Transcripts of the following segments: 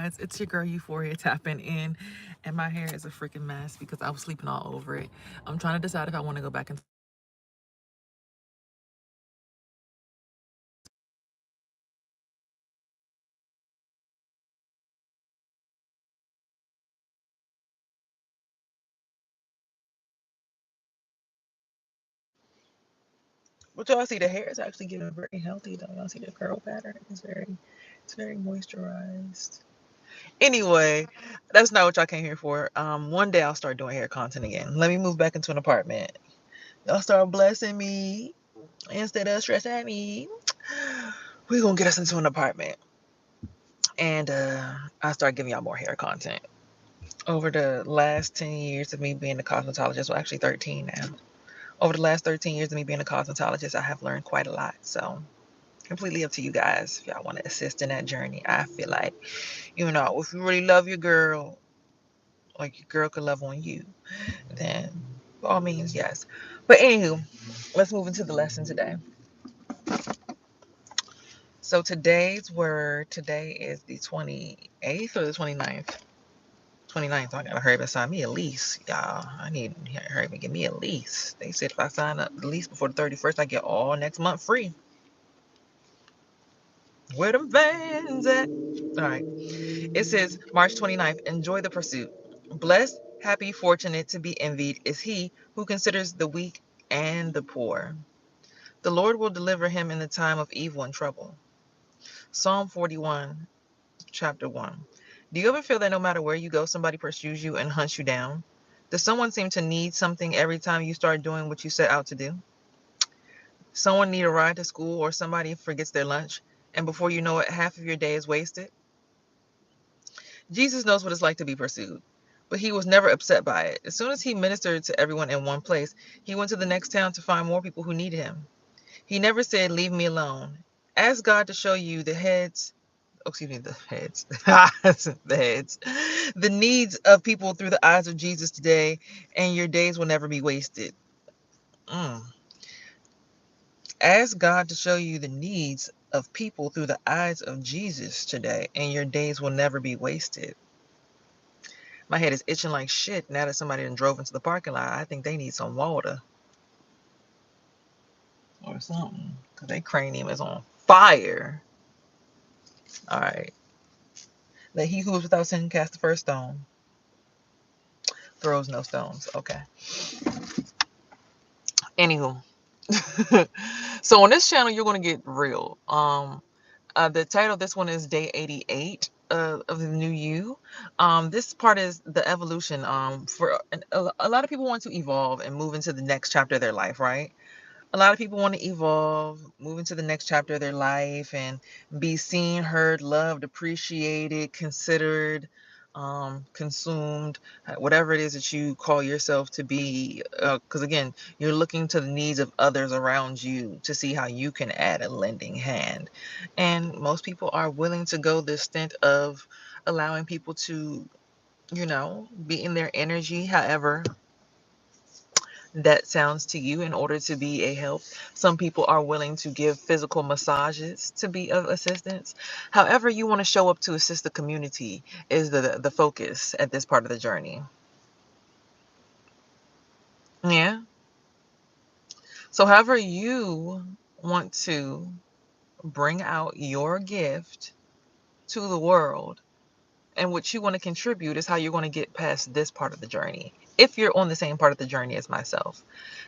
guys? It's your girl Euphoria tapping in, and my hair is a freaking mess because I was sleeping all over it. I'm trying to decide if I want to go back into the party mode or if I want to just keep it natural. But y'all see the hair is actually getting very healthy though. Y'all see the curl pattern? It's very moisturized. Anyway, that's not what y'all came here for. One day I'll start doing hair content again. Let me move back into an apartment. Y'all start blessing me instead of stressing at me. We're gonna get us into an apartment. And I'll start giving y'all more hair content. Over the last 10 years of me being a cosmetologist, well, actually 13 now. Over the last 13 years of me being a cosmetologist, I have learned quite a lot. So, completely up to you guys if y'all want to assist in that journey. I feel like, if you really love your girl, like your girl could love on you, then by all means, yes. But anywho, let's move into the lesson today. So today is the 28th or the 29th? 29th. So I gotta hurry up and sign me a lease, y'all. I need to hurry up and get me a lease. They said if I sign up the lease before the 31st, I get all next month free. Where them vans at? All right. It says March 29th. Enjoy the pursuit. Blessed, happy, fortunate, to be envied is he who considers the weak and the poor. The Lord will deliver him in the time of evil and trouble. Psalm 41, chapter 1. Do you ever feel that no matter where you go, somebody pursues you and hunts you down? Does someone seem to need something every time you start doing what you set out to do? Someone need a ride to school or somebody forgets their lunch, and before you know it, half of your day is wasted? Jesus knows what it's like to be pursued, but he was never upset by it. As soon as he ministered to everyone in one place, he went to the next town to find more people who needed him. He never said, "Leave me alone." Ask God to show you the heads, oh, excuse me, the heads, the heads, the needs of people through the eyes of Jesus today, and your days will never be wasted. Mm. Ask God to show you the needs of people through the eyes of Jesus today, and your days will never be wasted. My head is itching like shit now that somebody done drove into the parking lot. I think they need some water or something because their cranium is on fire. All right. Let he who is without sin cast the first stone. Throws no stones. Okay. Anywho. So on this channel, you're going to get real. The title of this one is Day 88 of the New You. This part is the evolution. For a lot of people want to evolve and move into the next chapter of their life, right? A lot of people want to evolve, move into the next chapter of their life, and be seen, heard, loved, appreciated, considered, consumed, whatever it is that you call yourself to be. Because again, you're looking to the needs of others around you to see how you can add a lending hand. And most people are willing to go this stint of allowing people to, be in their energy. However, that sounds to you in order to be a help. Some people are willing to give physical massages to be of assistance. However, you want to show up to assist the community is the focus at this part of the journey. Yeah. So however you want to bring out your gift to the world and what you want to contribute is how you're going to get past this part of the journey. If you're on the same part of the journey as myself,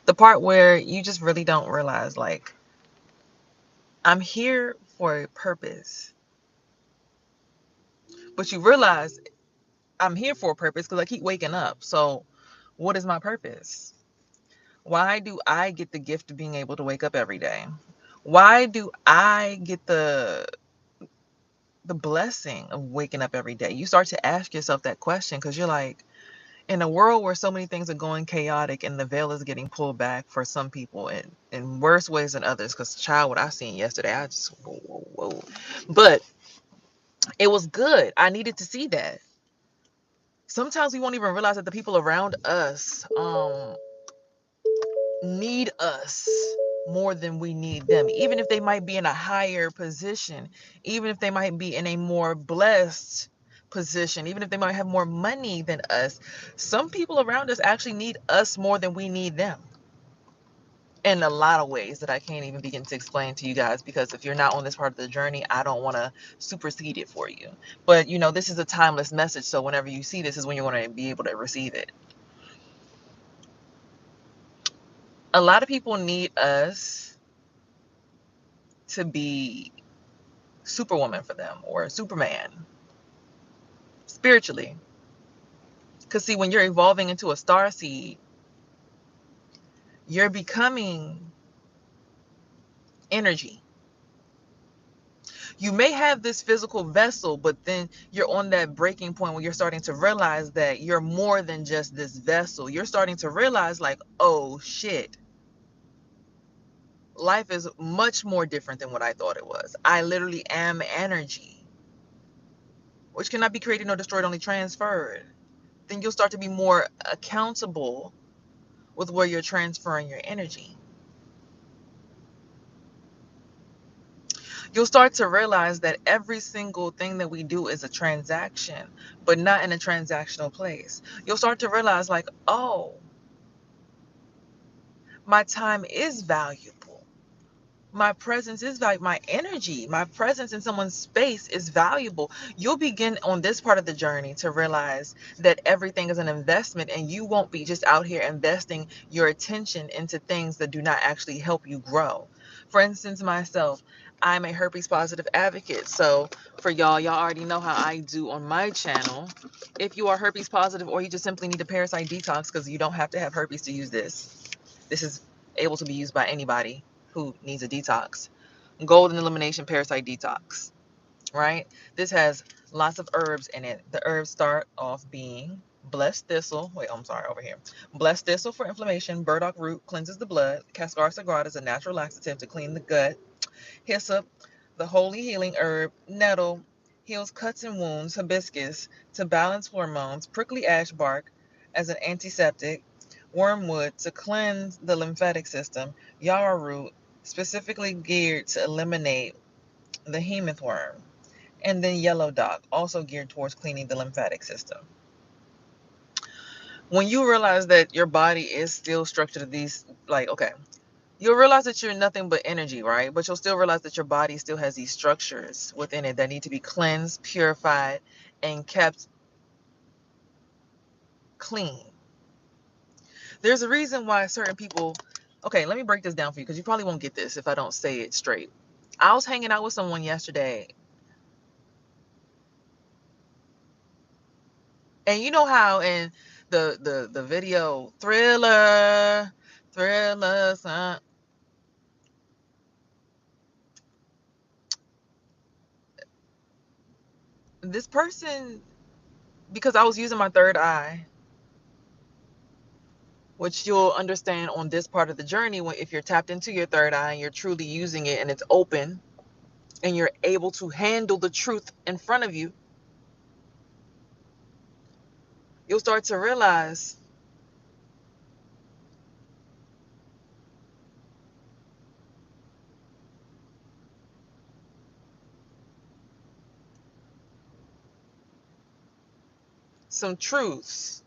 the part where you just really don't realize, like, I'm here for a purpose. But you realize I'm here for a purpose because I keep waking up. So, what is my purpose? Why do I get the gift of being able to wake up every day? Why do I get the blessing of waking up every day? You start to ask yourself that question because you're like, in a world where so many things are going chaotic and the veil is getting pulled back for some people in worse ways than others. Because, child, what I seen yesterday, I just, whoa, whoa, whoa. But it was good. I needed to see that. Sometimes we won't even realize that the people around us need us more than we need them, even if they might be in a higher position, even if they might be in a more blessed position, even if they might have more money than us, some people around us actually need us more than we need them. In a lot of ways that I can't even begin to explain to you guys, because if you're not on this part of the journey, I don't want to supersede it for you. But you know, this is a timeless message, so whenever you see this is when you're going to be able to receive it. A lot of people need us to be Superwoman for them, or Superman, spiritually. Because see, when you're evolving into a star seed, you're becoming energy. You may have this physical vessel, but then you're on that breaking point where you're starting to realize that you're more than just this vessel. You're starting to realize, like, oh shit, life is much more different than what I thought it was. I literally am energy, which cannot be created nor destroyed, only transferred. Then you'll start to be more accountable with where you're transferring your energy. You'll start to realize that every single thing that we do is a transaction, but not in a transactional place. You'll start to realize, like, oh, my time is valuable. My presence is valuable. My energy, my presence in someone's space is valuable. You'll begin on this part of the journey to realize that everything is an investment, and you won't be just out here investing your attention into things that do not actually help you grow. For instance, myself, I'm a herpes positive advocate. So for y'all already know how I do on my channel. If you are herpes positive, or you just simply need a parasite detox, because you don't have to have herpes to use this. This is able to be used by anybody who needs a detox. Golden elimination parasite detox, right? This has lots of herbs in it. The herbs start off being blessed thistle. Wait, I'm sorry, over here. Blessed thistle for inflammation. Burdock root cleanses the blood. Cascara sagrada is a natural laxative to clean the gut. Hyssop, the holy healing herb. Nettle heals cuts and wounds. Hibiscus to balance hormones. Prickly ash bark as an antiseptic. Wormwood to cleanse the lymphatic system. Yarrow root, specifically geared to eliminate the hemoth worm. And then yellow dock, also geared towards cleaning the lymphatic system. When you realize that your body is still structured to these, like, okay, you'll realize that you're nothing but energy, right? But you'll still realize that your body still has these structures within it that need to be cleansed, purified, and kept clean. There's a reason why certain people, okay, let me break this down for you, because you probably won't get this if I don't say it straight. I was hanging out with someone yesterday, and you know how in the video Thriller, this person, because I was using my third eye, which you'll understand on this part of the journey, when if you're tapped into your third eye and you're truly using it and it's open and you're able to handle the truth in front of you, you'll start to realize some truths.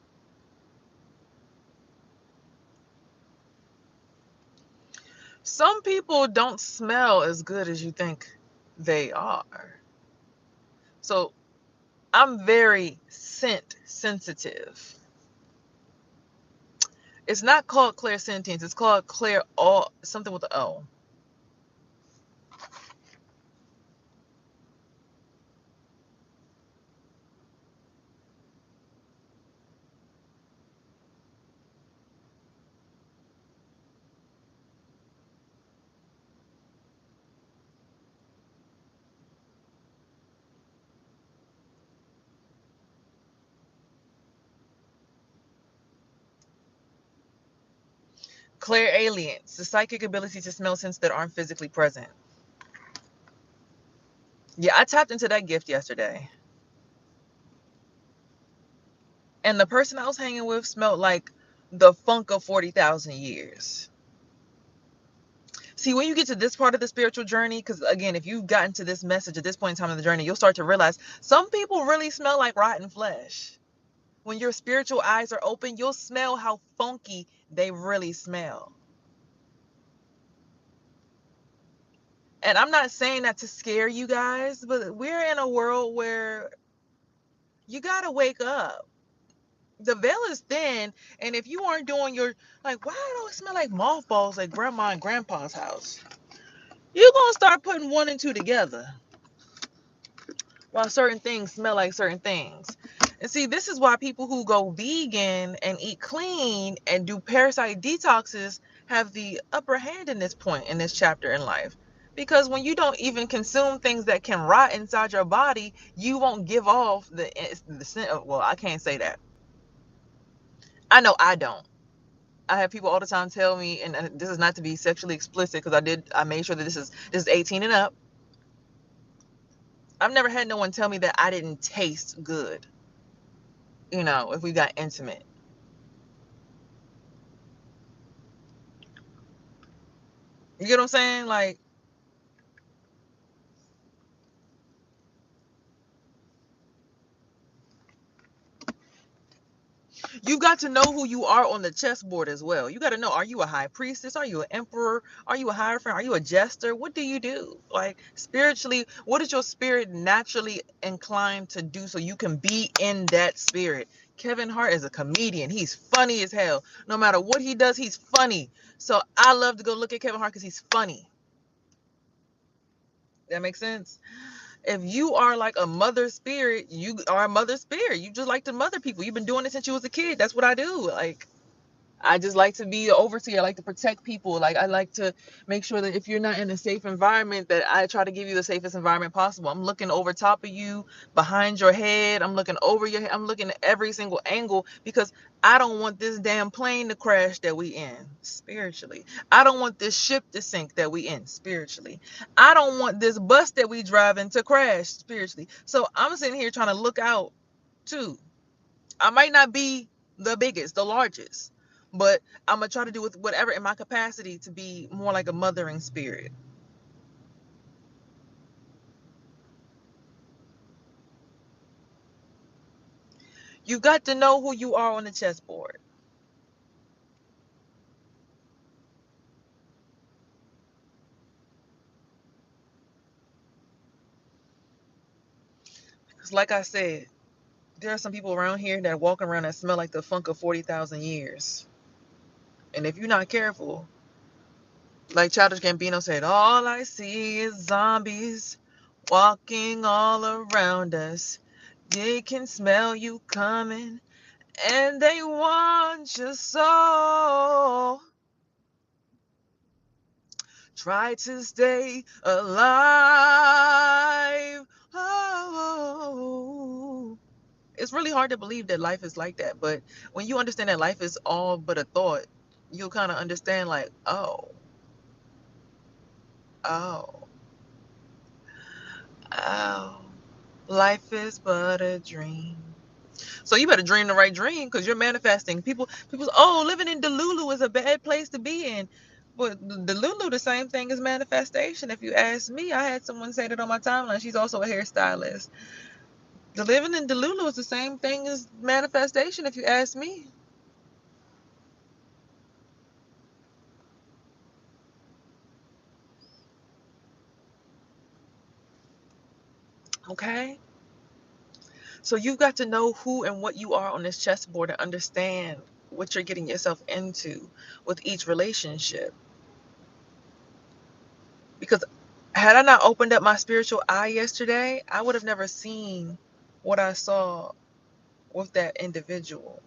Some people don't smell as good as you think they are. So I'm very scent sensitive. It's not called clairsentience. It's called clair all something with the O. Clairalience, the psychic ability to smell scents that aren't physically present. Yeah, I tapped into that gift yesterday. And the person I was hanging with smelled like the funk of 40,000 years. See, when you get to this part of the spiritual journey, because again, if you've gotten to this message at this point in time in the journey, you'll start to realize some people really smell like rotten flesh. When your spiritual eyes are open, you'll smell how funky they really smell. And I'm not saying that to scare you guys, but we're in a world where you got to wake up. The veil is thin, and if you aren't doing your, like, why do it smell like mothballs like grandma and grandpa's house? You're going to start putting one and two together. While certain things smell like certain things. And see, this is why people who go vegan and eat clean and do parasite detoxes have the upper hand in this point, in this chapter in life. Because when you don't even consume things that can rot inside your body, you won't give off the scent of, well, I can't say that. I know I don't. I have people all the time tell me, and this is not to be sexually explicit, because I made sure that this is 18 and up. I've never had no one tell me that I didn't taste good, if we got intimate. You get what I'm saying? Like, you got to know who you are on the chessboard as well. You got to know, are you a high priestess? Are you an emperor? Are you a hierophant? Are you a jester? What do you do? Like, spiritually, what is your spirit naturally inclined to do so you can be in that spirit? Kevin Hart is a comedian. He's funny as hell. No matter what he does, he's funny. So I love to go look at Kevin Hart because he's funny. That makes sense? If you are like a mother spirit, you are a mother spirit. You just like to mother people. You've been doing it since you was a kid. That's what I do. Like, I just like to be an overseer. I like to protect people. Like, I like to make sure that if you're not in a safe environment, that I try to give you the safest environment possible. I'm looking over top of you, behind your head. I'm looking over your head. I'm looking at every single angle because I don't want this damn plane to crash that we in spiritually. I don't want this ship to sink that we in spiritually. I don't want this bus that we driving to crash spiritually. So I'm sitting here trying to look out too. I might not be the biggest, the largest, but I'm going to try to do with whatever in my capacity to be more like a mothering spirit. You got to know who you are on the chessboard. Because like I said, there are some people around here that walk around that smell like the funk of 40,000 years. And if you're not careful, like Childish Gambino said, all I see is zombies walking all around us. They can smell you coming and they want your soul. Try to stay alive. Oh. It's really hard to believe that life is like that, but when you understand that life is all but a thought, you'll kind of understand, like, oh, oh, life is but a dream. So you better dream the right dream because you're manifesting. People, living in Delulu is a bad place to be in. But Delulu, the same thing as manifestation. If you ask me, I had someone say that on my timeline. She's also a hairstylist. The living in Delulu is the same thing as manifestation, if you ask me. Okay? So you've got to know who and what you are on this chessboard and understand what you're getting yourself into with each relationship. Because had I not opened up my spiritual eye yesterday, I would have never seen what I saw with that individual.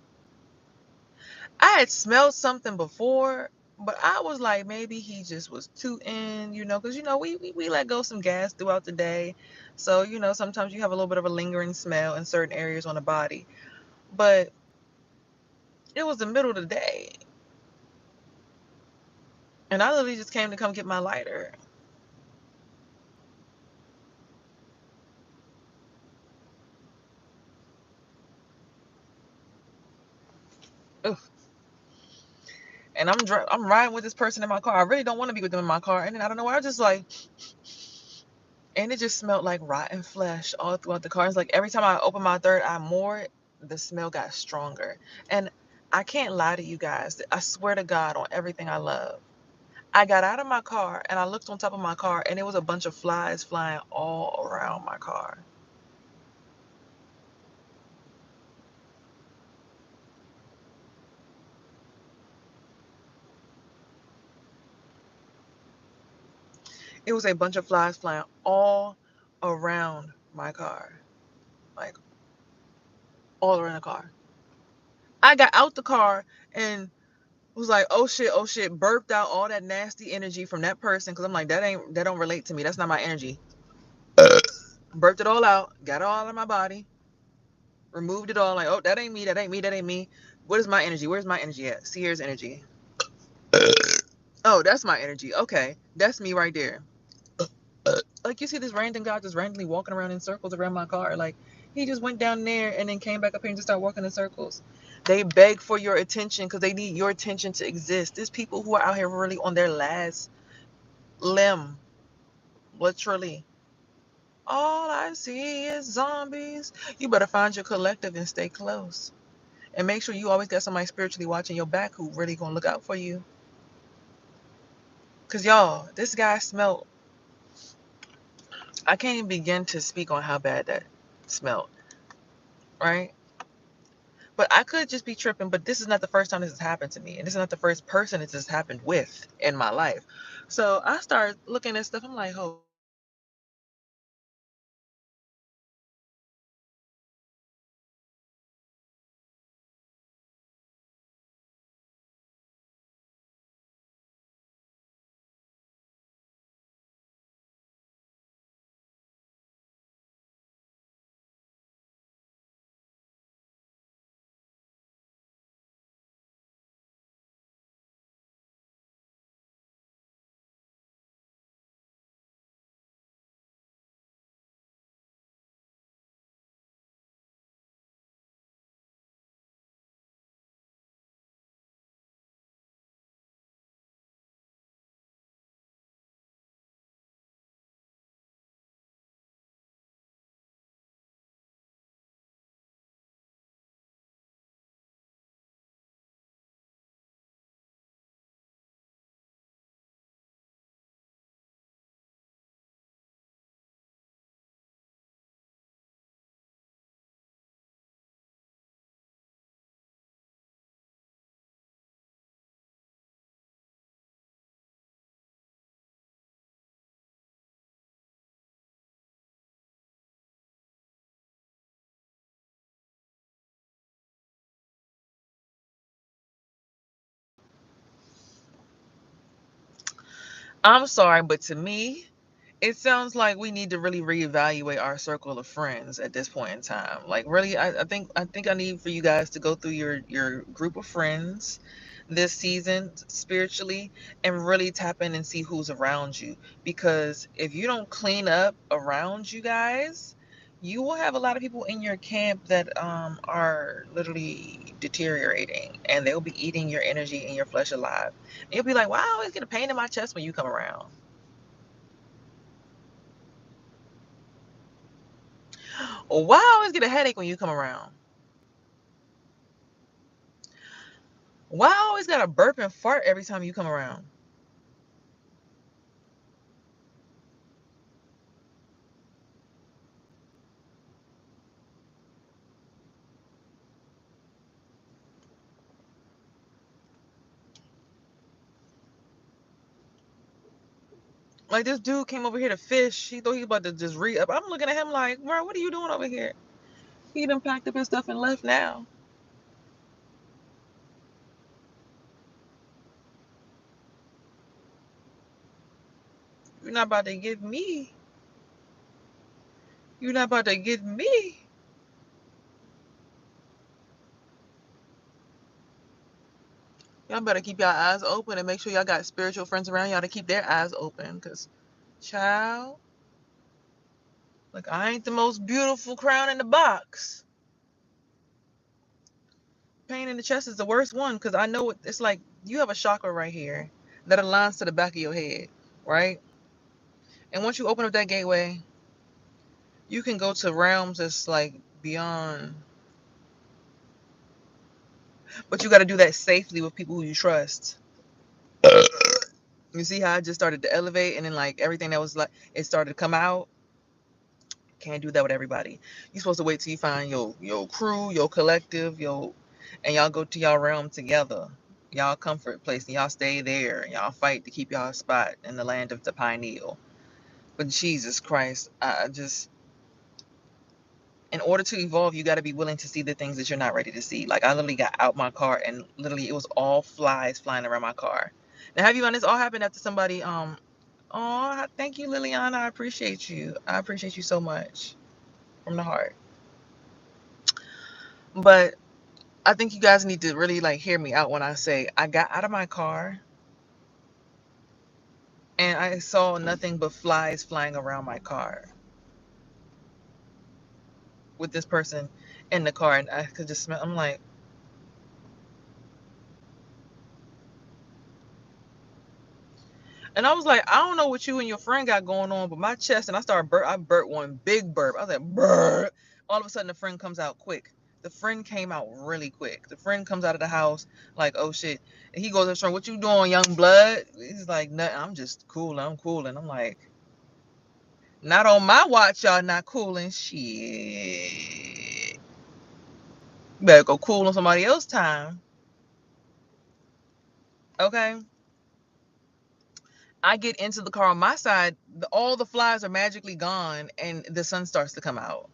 I had smelled something before, but I was like, maybe he just was tooting, because, we let go some gas throughout the day. So, sometimes you have a little bit of a lingering smell in certain areas on the body. But it was the middle of the day. And I literally just came to come get my lighter. Ugh. And I'm riding with this person in my car. I really don't want to be with them in my car. And then I don't know why, I just like, and it just smelled like rotten flesh all throughout the car. It's like every time I opened my third eye more, the smell got stronger. And I can't lie to you guys. I swear to God on everything I love. I got out of my car and I looked on top of my car and there was a bunch of flies flying all around my car. It was a bunch of flies flying all around my car. Like all around the car. I got out the car and was like, oh shit, burped out all that nasty energy from that person because I'm like, that don't relate to me. That's not my energy. Burped it all out, got it all out of my body, removed it all. Like, oh, that ain't me, that ain't me, that ain't me. What is my energy? Where's my energy at? See, here's energy. Oh, that's my energy. Okay, that's me right there. Like, you see this random guy just randomly walking around in circles around my car. Like, he just went down there and then came back up here and just started walking in circles. They beg for your attention because they need your attention to exist. There's people who are out here really on their last limb, literally. All I see is zombies. You better find your collective and stay close. And make sure you always got somebody spiritually watching your back who really gonna look out for you. Cause y'all, this guy smelled. I can't even begin to speak on how bad that smelled, right? But I could just be tripping, but this is not the first time this has happened to me. And this is not the first person this has happened with in my life. So I started looking at stuff. I'm like, oh, I'm sorry, but to me, it sounds like we need to really reevaluate our circle of friends at this point in time. Like, really, I think I need for you guys to go through your group of friends this season spiritually and really tap in and see who's around you. Because if you don't clean up around you guys, you will have a lot of people in your camp that are literally deteriorating, and they'll be eating your energy and your flesh alive. And you'll be like, "Wow, I always get a pain in my chest when you come around." Why I always get a headache when you come around? Why I always got a burp and fart every time you come around? Like, this dude came over here to fish. He thought he was about to just re-up. I'm looking at him like, bro, what are you doing over here? He done packed up his stuff and left now. You're not about to get me. You're not about to get me. Y'all better keep y'all eyes open and make sure y'all got spiritual friends around y'all to keep their eyes open. Because, child, like, I ain't the most beautiful crown in the box. pain in the chest is the worst one because I know it's like you have a chakra right here that aligns to the back of your head, right? And once you open up that gateway, you can go to realms that's like beyond. But you got to do that safely with people who you trust. You see how I just started to elevate and then like everything that was like it started to come out. Can't do that with everybody. You're supposed to wait till you find your crew, your collective, and y'all go to y'all realm together. Y'all comfort place and y'all stay there and y'all fight to keep y'all spot in the land of the pineal. But Jesus Christ, I just in order to evolve, you got to be willing to see the things that you're not ready to see. Like I literally got out my car and literally it was all flies flying around my car. Now, have you found this all happened after somebody? Oh, thank you, Liliana. I appreciate you. I appreciate you so much from the heart. But I think you guys need to really like hear me out when I say I got out of my car and I saw nothing but flies flying around my car with this person in the car, and I could just smell. I'm like. And I was like, I don't know what you and your friend got going on, but my chest, and I burped one big burp. I was like, burp. All of a sudden, the friend comes out quick. The friend came out really quick. The friend comes out of the house like, oh shit. And he goes to the friend, what you doing, young blood? He's like, nothing. I'm just cooling. I'm cooling. I'm like, not on my watch, y'all not cooling. Shit. You better go cool on somebody else's time. Okay. I get into the car on my side, all the flies are magically gone, and the sun starts to come out.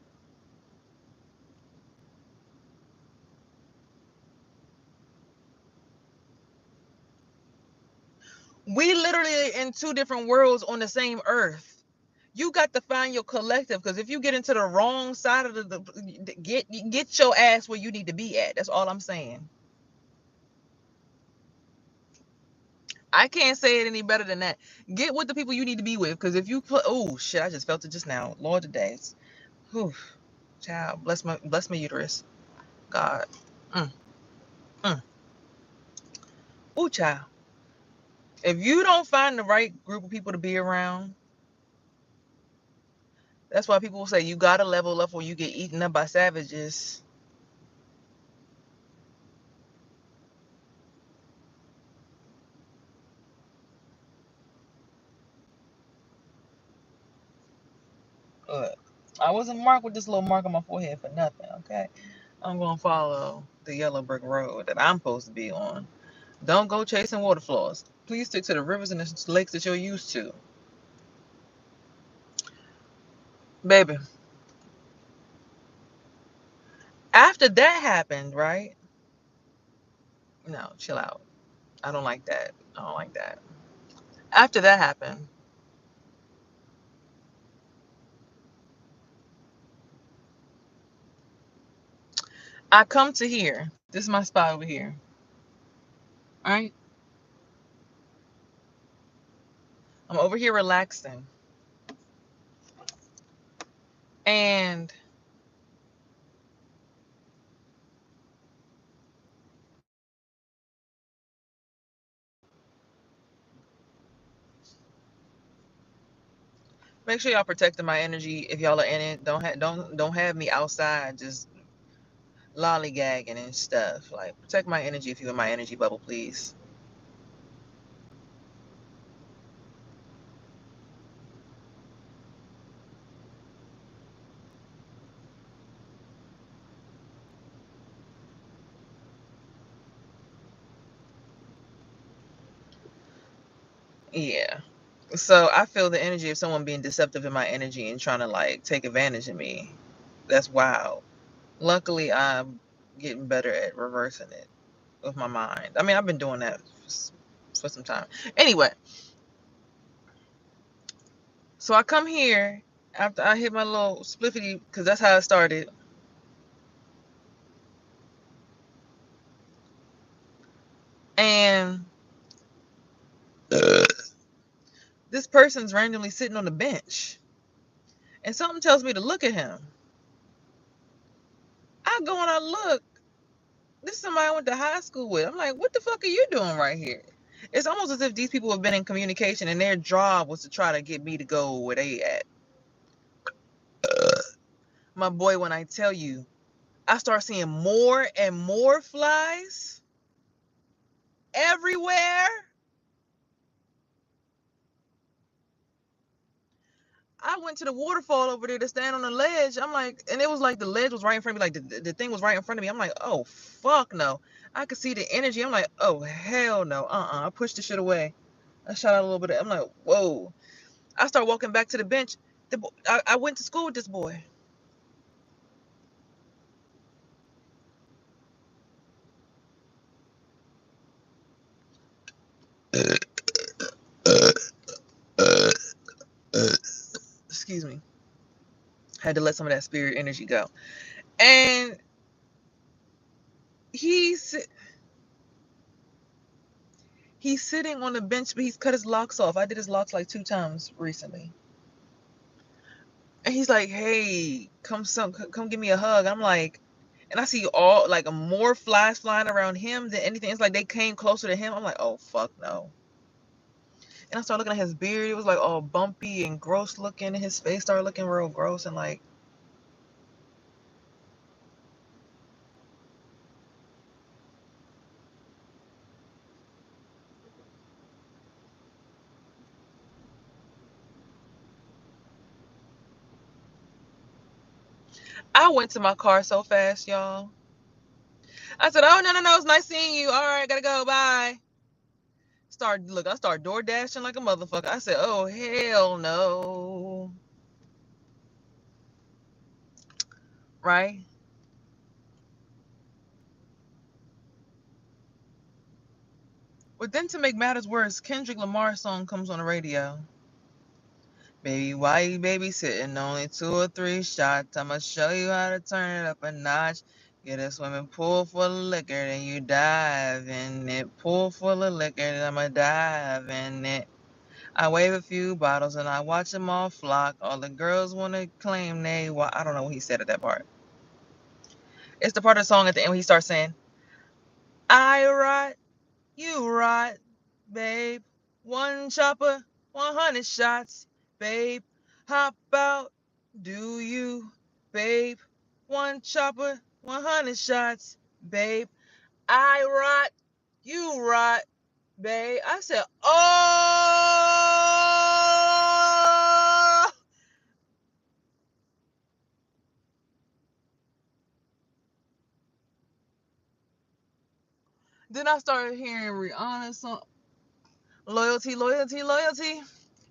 We literally in two different worlds on the same earth. You got to find your collective because if you get into the wrong side of the get your ass where you need to be at. That's all I'm saying. I can't say it any better than that. Get with the people you need to be with because if you put oh shit, I just felt it just now. Lord, today, whew, child, bless my uterus. God, mm, mm. Ooh, child. If you don't find the right group of people to be around, that's why people will say you gotta level up or you get eaten up by savages. Look, I wasn't marked with this little mark on my forehead for nothing, okay? I'm gonna follow the yellow brick road that I'm supposed to be on. Don't go chasing waterfalls. Please stick to the rivers and the lakes that you're used to. Baby, after that happened, right? No, chill out. I don't like that. I don't like that. After that happened, I come to here. This is my spot over here. All right? I'm over here relaxing. And make sure y'all protecting my energy if y'all are in it. Don't have me outside just lollygagging and stuff. Like protect my energy if you're in my energy bubble, please. Yeah. So I feel the energy of someone being deceptive in my energy and trying to like take advantage of me. That's wild. Luckily, I'm getting better at reversing it with my mind. I mean, I've been doing that for some time. Anyway, so I come here after I hit my little spliffity because that's how it started. And this person's randomly sitting on the bench. And something tells me to look at him. I go and I look, This is somebody I went to high school with. I'm like, what the fuck are you doing right here? It's almost as if these people have been in communication and their job was to try to get me to go where they at. My boy, when I tell you, I start seeing more and more flies everywhere. I went to the waterfall over there to stand on the ledge. I'm like, and it was like the ledge was right in front of me, like the thing was right in front of me. I'm like, oh fuck no. I could see the energy. I'm like, oh hell no. I pushed the shit away. I shot out a little bit. I'm like, whoa. I start walking back to the bench. I went to school with this boy. Excuse me. Had to let some of that spirit energy go. And he's he's sitting on the bench, but he's cut his locks off. I did his locks like 2 times recently. And he's like, "Hey, come give me a hug." I'm like, and I see all like more flies flying around him than anything. It's like they came closer to him. I'm like, "Oh fuck no." And I started looking at his beard. It was like all bumpy and gross looking. And his face started looking real gross. And like, I went to my car so fast, y'all. I said, "Oh no, it's nice seeing you. All right, gotta go. Bye." I start door dashing like a motherfucker. I said, "Oh hell no." Right? But then to make matters worse, Kendrick Lamar's song comes on the radio. Baby, why you babysitting? Only 2 or 3 shots. I'ma show you how to turn it up a notch. Get a swimming pool full of liquor, then you dive in it. Pool full of liquor, then I'ma dive in it. I wave a few bottles and I watch them all flock. All the girls wanna claim I don't know what he said at that part. It's the part of the song at the end where he starts saying, I rot, you rot, babe. One chopper, 100 shots, babe. Hop out, do you, babe? One chopper, 100 shots, babe. I rot, you rot, babe. I said, oh. Then I started hearing Rihanna's song, Loyalty, Loyalty, Loyalty.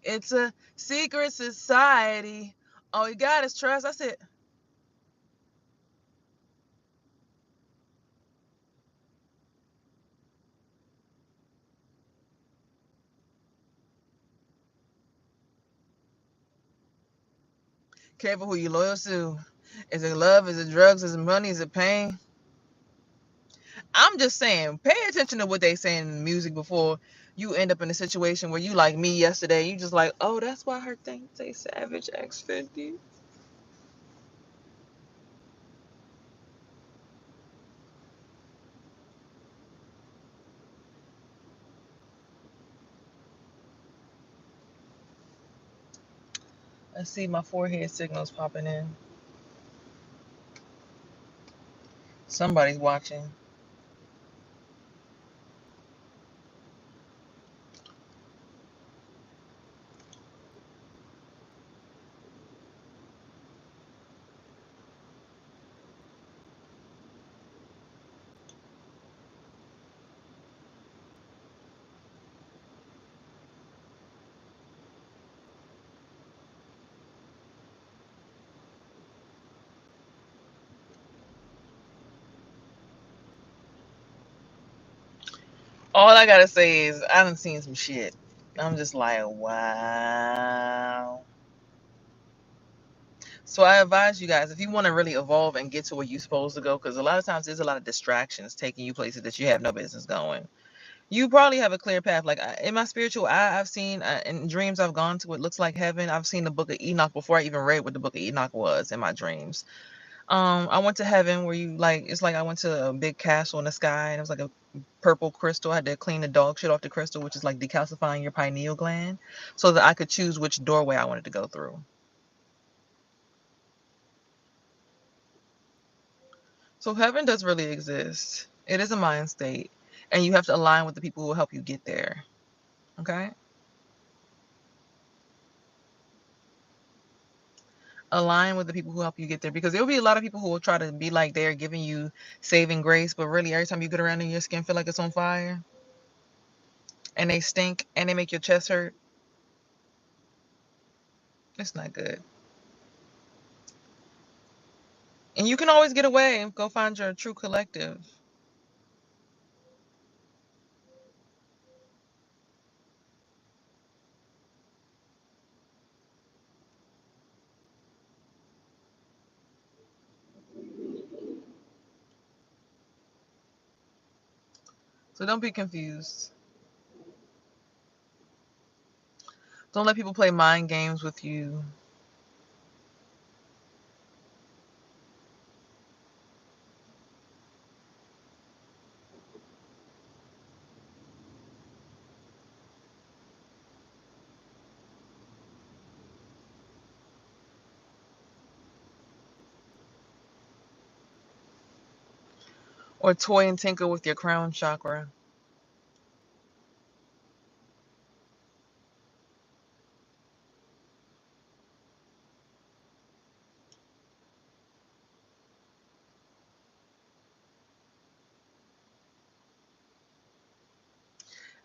It's a secret society. All you got is trust. I said, careful who you loyal to. Is it love? Is it drugs? Is it money? Is it pain? I'm just saying, pay attention to what they saying in the music before you end up in a situation where you like me yesterday. You just like, oh, that's why her thing say Savage X50. I see my forehead signals popping in. Somebody's watching. All I gotta say is I done seen some shit. I'm just like, wow. So I advise you guys, if you want to really evolve and get to where you're supposed to go, because a lot of times there's a lot of distractions taking you places that you have no business going. You probably have a clear path. Like in my spiritual eye, I've seen in dreams I've gone to what looks like heaven. I've seen the book of Enoch before I even read what the book of Enoch was in my dreams. I went to heaven where you like, it's like I went to a big castle in the sky and it was like a purple crystal. I had to clean the dog shit off the crystal, which is like decalcifying your pineal gland, so that I could choose which doorway I wanted to go through. So heaven does really exist. It is a mind state, and you have to align with the people who will help you get there. Okay? Align with the people who help you get there, because there will be a lot of people who will try to be like they're giving you saving grace, but really every time you get around them, your skin feel like it's on fire, and they stink, and they make your chest hurt. It's not good. And you can always get away and go find your true collective. So don't be confused. Don't let people play mind games with you. Or toy and tinker with your crown chakra.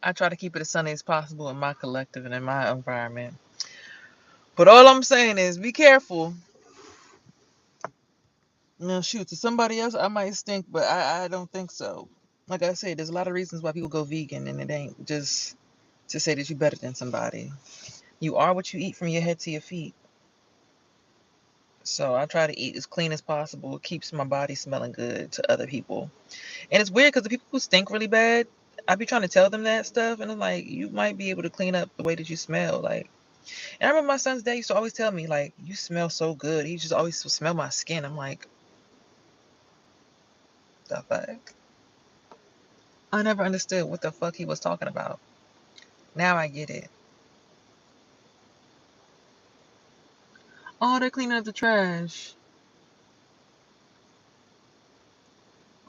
I try to keep it as sunny as possible in my collective and in my environment. But all I'm saying is be careful. No, shoot, to somebody else, I might stink, but I don't think so. Like I said, there's a lot of reasons why people go vegan, and it ain't just to say that you're better than somebody. You are what you eat from your head to your feet. So I try to eat as clean as possible. It keeps my body smelling good to other people. And it's weird because the people who stink really bad, I be trying to tell them that stuff, and I'm like, you might be able to clean up the way that you smell. Like, and I remember my son's dad used to always tell me, like, you smell so good. He just always smell my skin. I'm like, the fuck? I never understood what the fuck he was talking about. Now I get it. Oh, they're cleaning up the trash.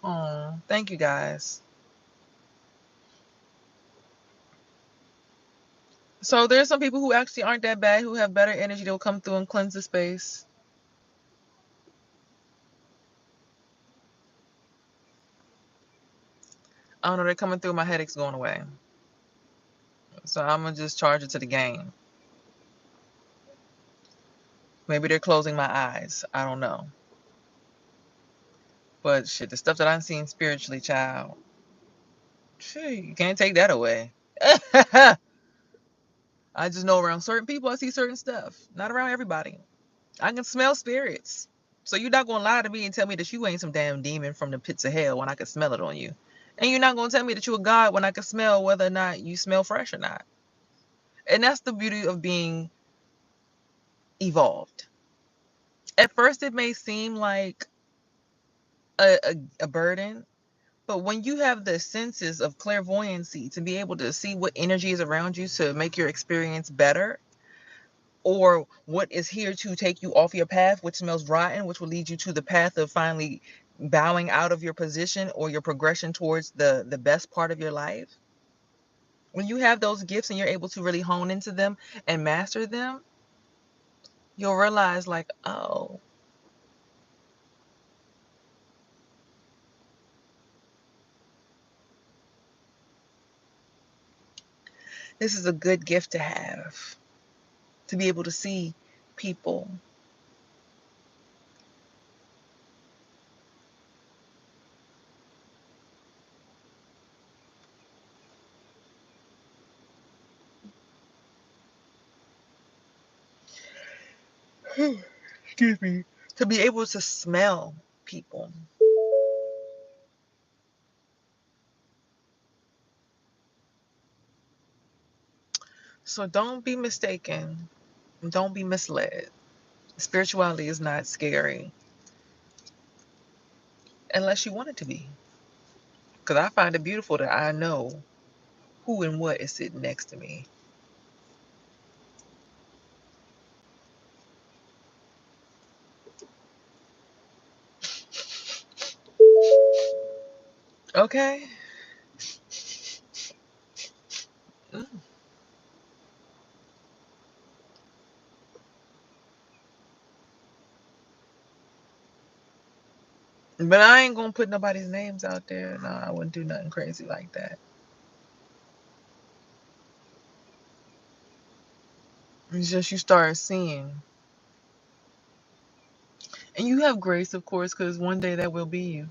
Oh, thank you guys. So there's some people who actually aren't that bad, who have better energy. They'll come through and cleanse the space. I don't know, they're coming through. My headache's going away. So I'm gonna just charge it to the game. Maybe they're closing my eyes. I don't know. But shit, the stuff that I'm seeing spiritually, child, shit, you can't take that away. I just know around certain people I see certain stuff. Not around everybody. I can smell spirits. So you're not gonna lie to me and tell me that you ain't some damn demon from the pits of hell when I can smell it on you. And you're not gonna tell me that you're a god when I can smell whether or not you smell fresh or not. And that's the beauty of being evolved. At first it may seem like a burden, but when you have the senses of clairvoyancy to be able to see what energy is around you to make your experience better, or what is here to take you off your path, which smells rotten, which will lead you to the path of finally bowing out of your position or your progression towards the best part of your life. When you have those gifts and you're able to really hone into them and master them, you'll realize, like, oh, this is a good gift to have, to be able to see people. Excuse me. To be able to smell people. So don't be mistaken. Don't be misled. Spirituality is not scary. unless you want it to be. Because I find it beautiful that I know who and what is sitting next to me. Okay. Mm. But I ain't gonna put nobody's names out there. No, I wouldn't do nothing crazy like that. It's just you start seeing. And you have grace, of course, because one day that will be you.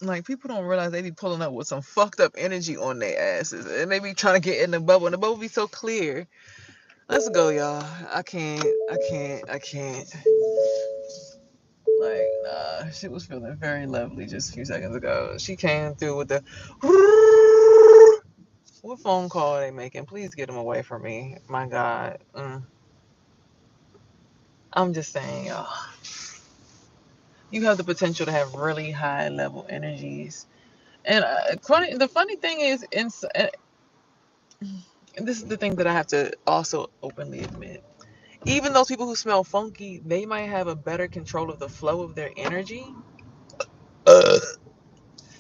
Like, people don't realize they be pulling up with some fucked up energy on their asses. And they be trying to get in the bubble. And the bubble be so clear. Let's go, y'all. I can't. I can't. Like, nah. She was feeling very lovely just a few seconds ago. She came through with the. What phone call are they making? Please get them away from me. My God. I'm just saying, y'all. You have the potential to have really high level energies. And the funny thing is, and this is the thing that I have to also openly admit. Even those people who smell funky, they might have a better control of the flow of their energy.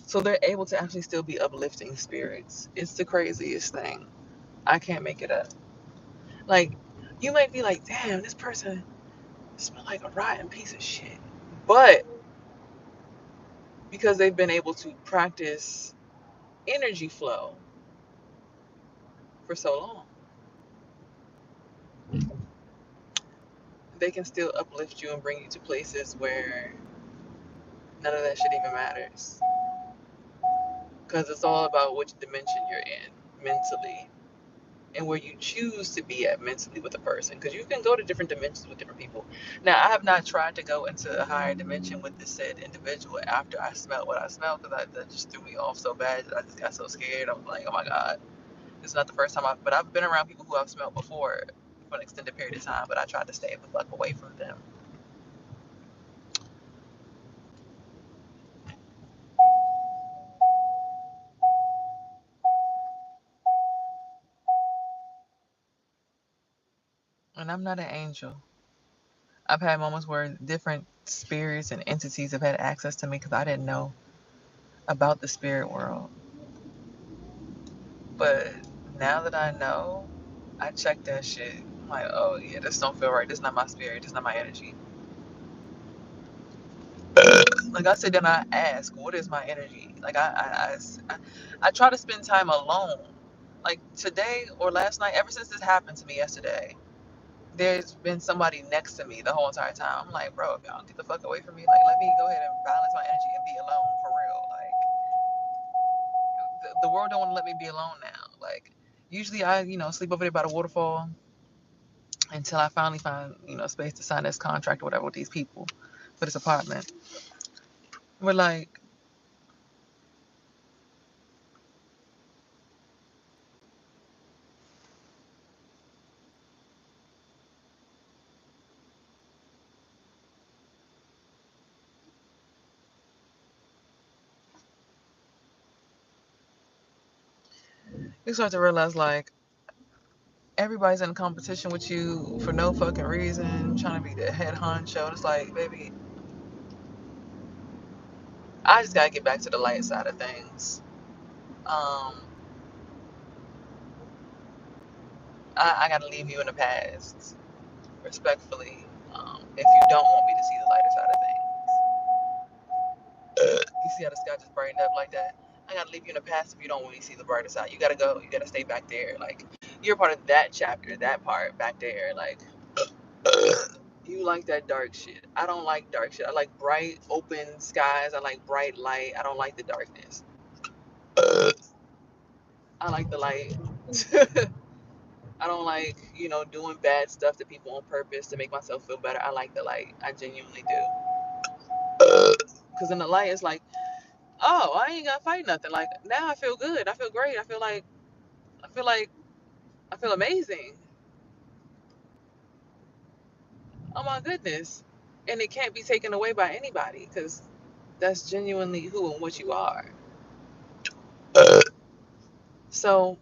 So they're able to actually still be uplifting spirits. It's the craziest thing. I can't make it up. Like, you might be like, damn, this person smells like a rotten piece of shit. But because they've been able to practice energy flow for so long, they can still uplift you and bring you to places where none of that shit even matters. Because it's all about which dimension you're in mentally and where you choose to be at mentally with a person. Because you can go to different dimensions with different people. Now, I have not tried to go into a higher dimension with this said individual after I smelled what I smelled, because that just threw me off so bad that I just got so scared. I'm like, oh my God, this is not the first time but I've been around people who I've smelled before for an extended period of time, but I tried to stay the fuck away from them. And I'm not an angel. I've had moments where different spirits and entities have had access to me because I didn't know about the spirit world. But now that I know, I check that shit. I'm like, oh yeah, this don't feel right. This not my spirit. This not my energy. Like, I sit down and I ask, what is my energy? Like, I try to spend time alone. Like today or last night, ever since this happened to me yesterday, there's been somebody next to me the whole entire time. I'm like, bro, if y'all get the fuck away from me, like, let me go ahead and balance my energy and be alone for real. Like, the world don't want to let me be alone now. Like, usually I, sleep over there by the waterfall until I finally find, space to sign this contract or whatever with these people for this apartment. We're like, you start to realize, like, everybody's in competition with you for no fucking reason, trying to be the head honcho. It's like, baby, I just gotta get back to the light side of things. Um, I gotta leave you in the past, respectfully. If you don't want me to see the lighter side of things, you see how the sky just brightened up like that? I gotta leave you in the past if you don't really see the brighter side. You gotta go. You gotta stay back there. Like, you're part of that chapter, that part back there. Like, you like that dark shit. I don't like dark shit. I like bright, open skies. I like bright light. I don't like the darkness. I like the light. I don't like, doing bad stuff to people on purpose to make myself feel better. I like the light. I genuinely do. Because in the light, it's like, oh, I ain't gotta fight nothing. Like, now I feel good. I feel great. I feel like, I feel amazing. Oh my goodness. And it can't be taken away by anybody because that's genuinely who and what you are. So,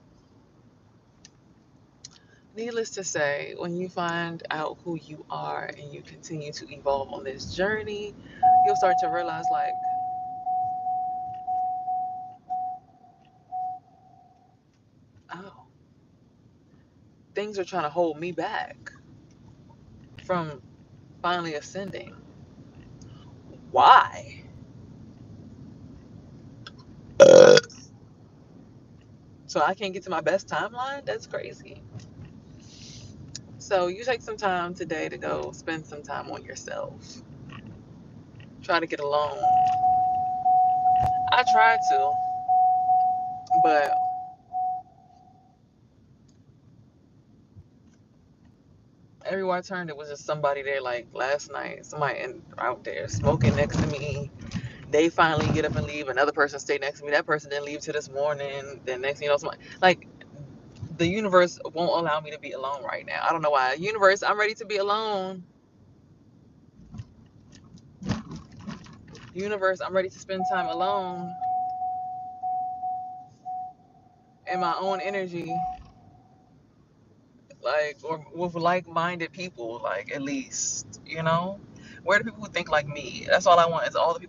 needless to say, when you find out who you are and you continue to evolve on this journey, you'll start to realize, like, oh, things are trying to hold me back from finally ascending. Why? So I can't get to my best timeline? That's crazy. So you take some time today to go spend some time on yourself. Try to get alone. I tried to, but everywhere I turned, it was just somebody there. Like last night, somebody out there smoking next to me. They finally get up and leave. Another person stayed next to me. That person didn't leave till this morning. Then next thing you know, somebody like the universe won't allow me to be alone right now. I don't know why. Universe, I'm ready to be alone. Universe, I'm ready to spend time alone in my own energy, like, or with like-minded people, like, at least, where are the people who think like me? That's all I want, is all the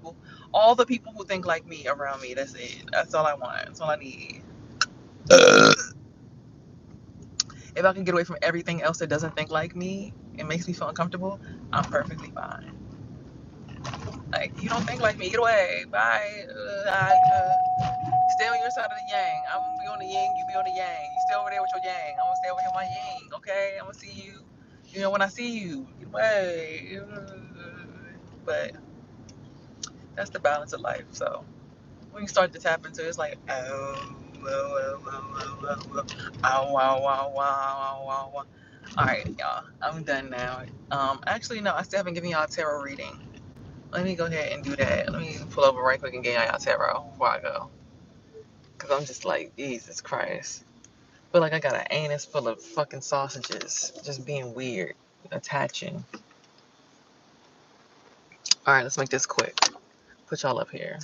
people who think like me around me. That's it. That's all I want. That's all I need. If I can get away from everything else that doesn't think like me, it makes me feel uncomfortable, I'm perfectly fine. Like, you don't think like me, get away, bye. Stay on your side of the yang. I'm gonna be on the yin, you be on the yang. You stay over there with your yang. I'm gonna stay over here with my yang, okay? I'm gonna see you, when I see you. Get away. But that's the balance of life. So when you start to tap into it, it's like, oh, whoa, whoa, whoa, whoa, whoa, oh, wow, wow, wow, wow, wow. All right, y'all. I'm done now. Actually, no, I still haven't given y'all a tarot reading. Let me go ahead and do that. Let me pull over right quick and get y'all tarot before I go. Because I'm just like, Jesus Christ. I feel like I got an anus full of fucking sausages. Just being weird. Attaching. Alright, let's make this quick. Put y'all up here.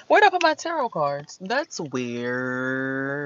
Where'd I put my tarot cards? That's weird.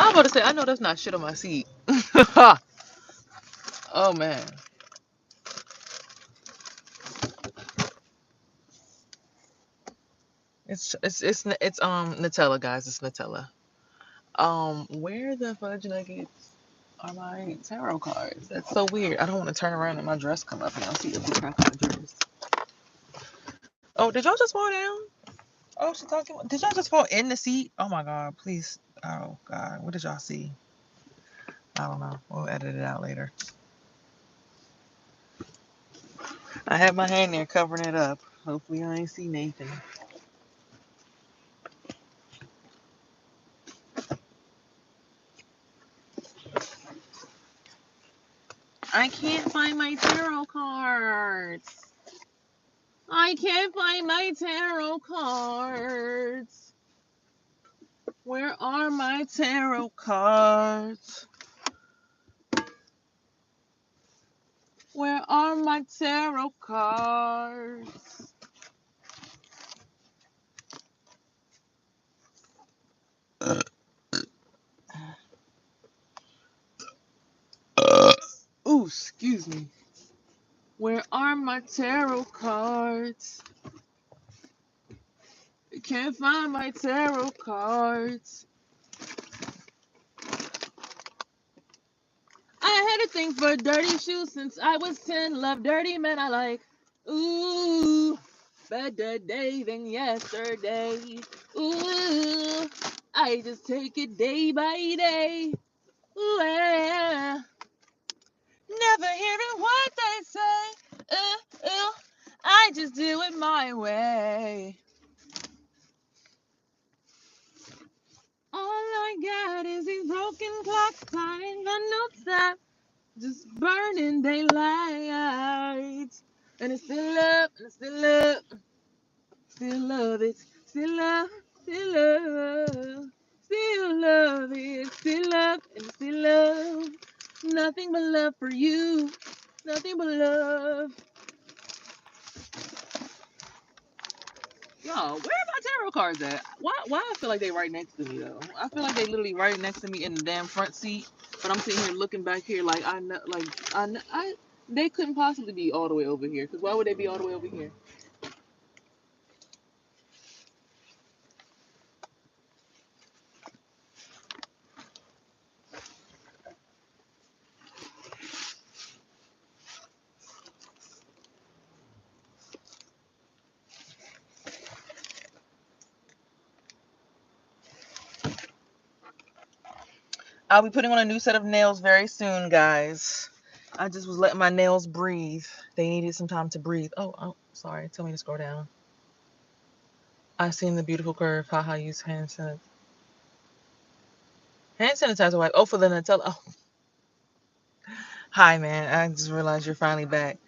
I'm about to say, I know that's not shit on my seat. Oh man. It's Nutella, guys. It's Nutella. Where the fudge nuggets are my tarot cards? That's so weird. I don't want to turn around and my dress come up and I'll see if it's back on my dress. Oh, did y'all just fall down? Oh, she's talking. Did y'all just fall in the seat? Oh my God, please. Oh God, what did y'all see? I don't know. We'll edit it out later. I have my hand there covering it up. Hopefully I ain't see Nathan. I can't find my tarot cards. I can't find my tarot cards. Where are my tarot cards? Where are my tarot cards? Ooh, excuse me. Where are my tarot cards? I can't find my tarot cards. I had a thing for dirty shoes since I was 10. Love dirty men I like. Ooh, better day than yesterday. Ooh, I just take it day by day. Ooh, yeah. Never hearing what they say. Ooh, I just do it my way. All I got is these broken clocks. I ain't got no stop. Just burning daylight. And it's still up, and it's still up. Still love it, still love, still love. Still love it, still up, and still love. Nothing but love for you. Nothing but love. Yo, where are my tarot cards at? Why I feel like they right next to me though? I feel like they literally right next to me in the damn front seat. But I'm sitting here looking back here like I know, they couldn't possibly be all the way over here. Cause why would they be all the way over here? I'll be putting on a new set of nails very soon, guys. I just was letting my nails breathe. They needed some time to breathe. Oh, sorry. Tell me to scroll down. I seen the beautiful curve. Haha, use hand sanitizer. Hand sanitizer wipe. Oh, for the Nutella. Oh. Hi, man. I just realized you're finally back.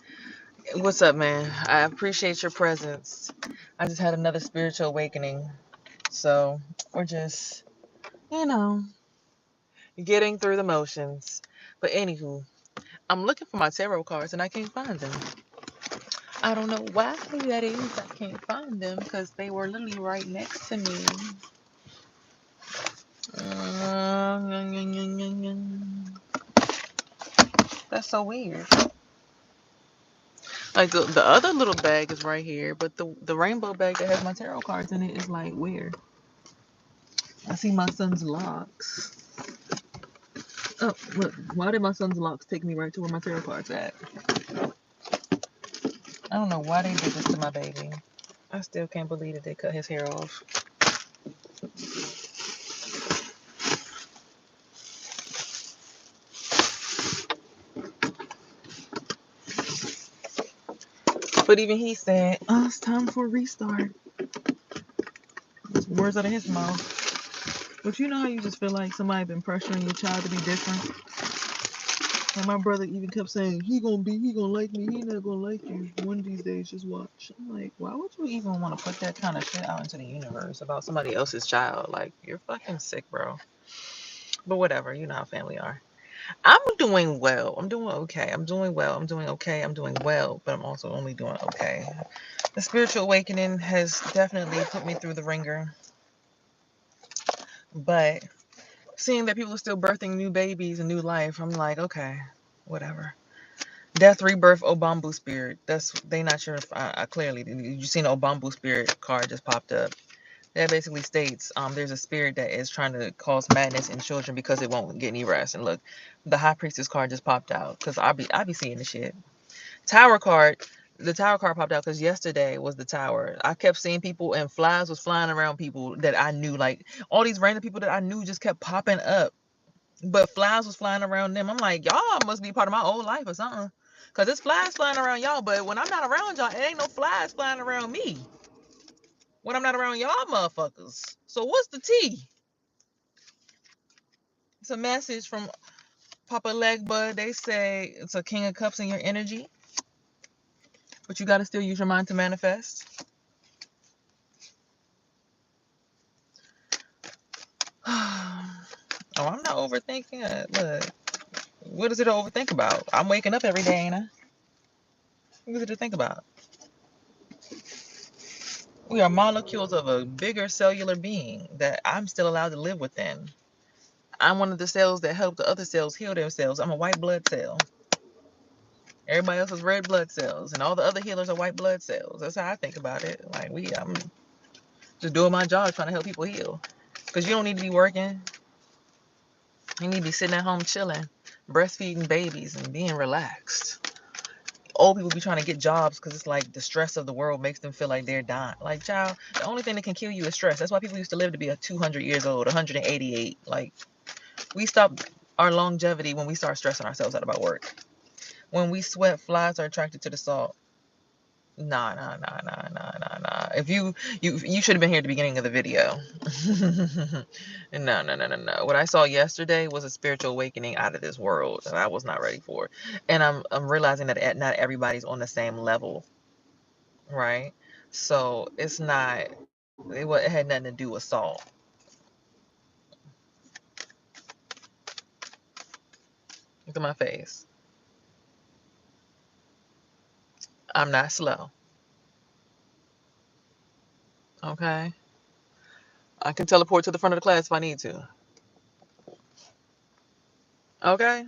What's up, man? I appreciate your presence. I just had another spiritual awakening. So we're just, you know, getting through the motions. But anywho, I'm looking for my tarot cards and I can't find them. I don't know why that is. I can't find them because they were literally right next to me. That's so weird. Like the other little bag is right here, but the rainbow bag that has my tarot cards in it is like where? I see my son's locks. Oh, look. Why did my son's locks take me right to where my tarot cards at? I don't know why they did this to my baby. I still can't believe that they cut his hair off. But even he said, oh, it's time for a restart. Words out of his mouth. But you know how you just feel like somebody been pressuring your child to be different? And my brother even kept saying, he gonna like me, he not gonna like you. One of these days, just watch. I'm like, why would you even want to put that kind of shit out into the universe about somebody else's child? Like, you're fucking sick, bro. But whatever, you know how family are. I'm doing well. I'm doing okay. I'm doing well. I'm doing okay. I'm doing well, but I'm also only doing okay. The spiritual awakening has definitely put me through the ringer. But seeing that people are still birthing new babies and new life, I'm like, okay, whatever. Death, rebirth, Obambu spirit. They not sure if I clearly. You seen the Obambu spirit card just popped up. That basically states there's a spirit that is trying to cause madness in children because it won't get any rest. And look, the high priestess card just popped out because I be seeing the shit. Tower card. The tower card popped out because yesterday was the tower. I kept seeing people and flies was flying around people that I knew. Like all these random people that I knew just kept popping up. But flies was flying around them. I'm like, y'all must be part of my old life or something. Because it's flies flying around y'all. But when I'm not around y'all, it ain't no flies flying around me. When I'm not around y'all motherfuckers. So what's the tea? It's a message from Papa Legbud. They say it's a King of Cups in your energy. But you got to still use your mind to manifest. Oh, I'm not overthinking it. Look, what is it to overthink about? I'm waking up every day, ain't I? What is it to think about? We are molecules of a bigger cellular being that I'm still allowed to live within. I'm one of the cells that help the other cells heal themselves. I'm a white blood cell. Everybody else is red blood cells, and all the other healers are white blood cells. That's how I think about it. Like I'm just doing my job, trying to help people heal. Because you don't need to be working. You need to be sitting at home chilling, breastfeeding babies, and being relaxed. Old people be trying to get jobs because it's like the stress of the world makes them feel like they're dying. Like, child, the only thing that can kill you is stress. That's why people used to live to be 200 years old, 188. Like, we stop our longevity when we start stressing ourselves out about work. When we sweat, flies are attracted to the salt. Nah. If you should have been here at the beginning of the video. No. What I saw yesterday was a spiritual awakening out of this world that I was not ready for, and I'm realizing that not everybody's on the same level, right? So it's not. It had nothing to do with salt. Look at my face. I'm not slow. Okay. I can teleport to the front of the class if I need to. Okay.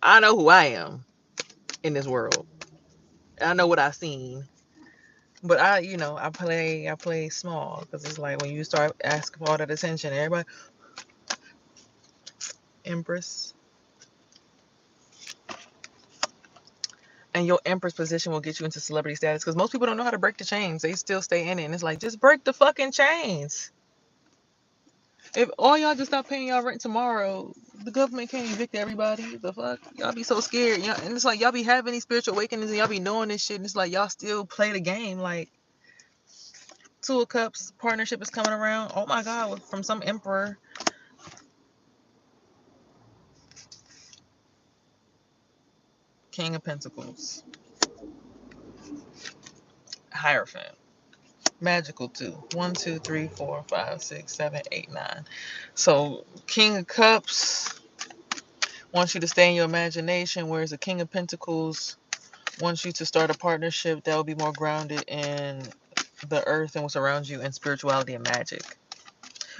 I know who I am in this world. I know what I've seen. But I play small because it's like when you start asking for all that attention, everybody, Empress, and your Empress position will get you into celebrity status because most people don't know how to break the chains. They still stay in it, and it's like just break the fucking chains. If all y'all just stop paying y'all rent tomorrow, the government can't evict everybody. The fuck, y'all be so scared, and it's like y'all be having these spiritual awakenings and y'all be knowing this shit, and it's like y'all still play the game. Like Two of Cups partnership is coming around. Oh my God, from some emperor. King of Pentacles. Hierophant. Magical too. 1, 2, 3, 4, 5, 6, 7, 8, 9. So King of Cups wants you to stay in your imagination, whereas the King of Pentacles wants you to start a partnership that will be more grounded in the earth and what's around you and spirituality and magic.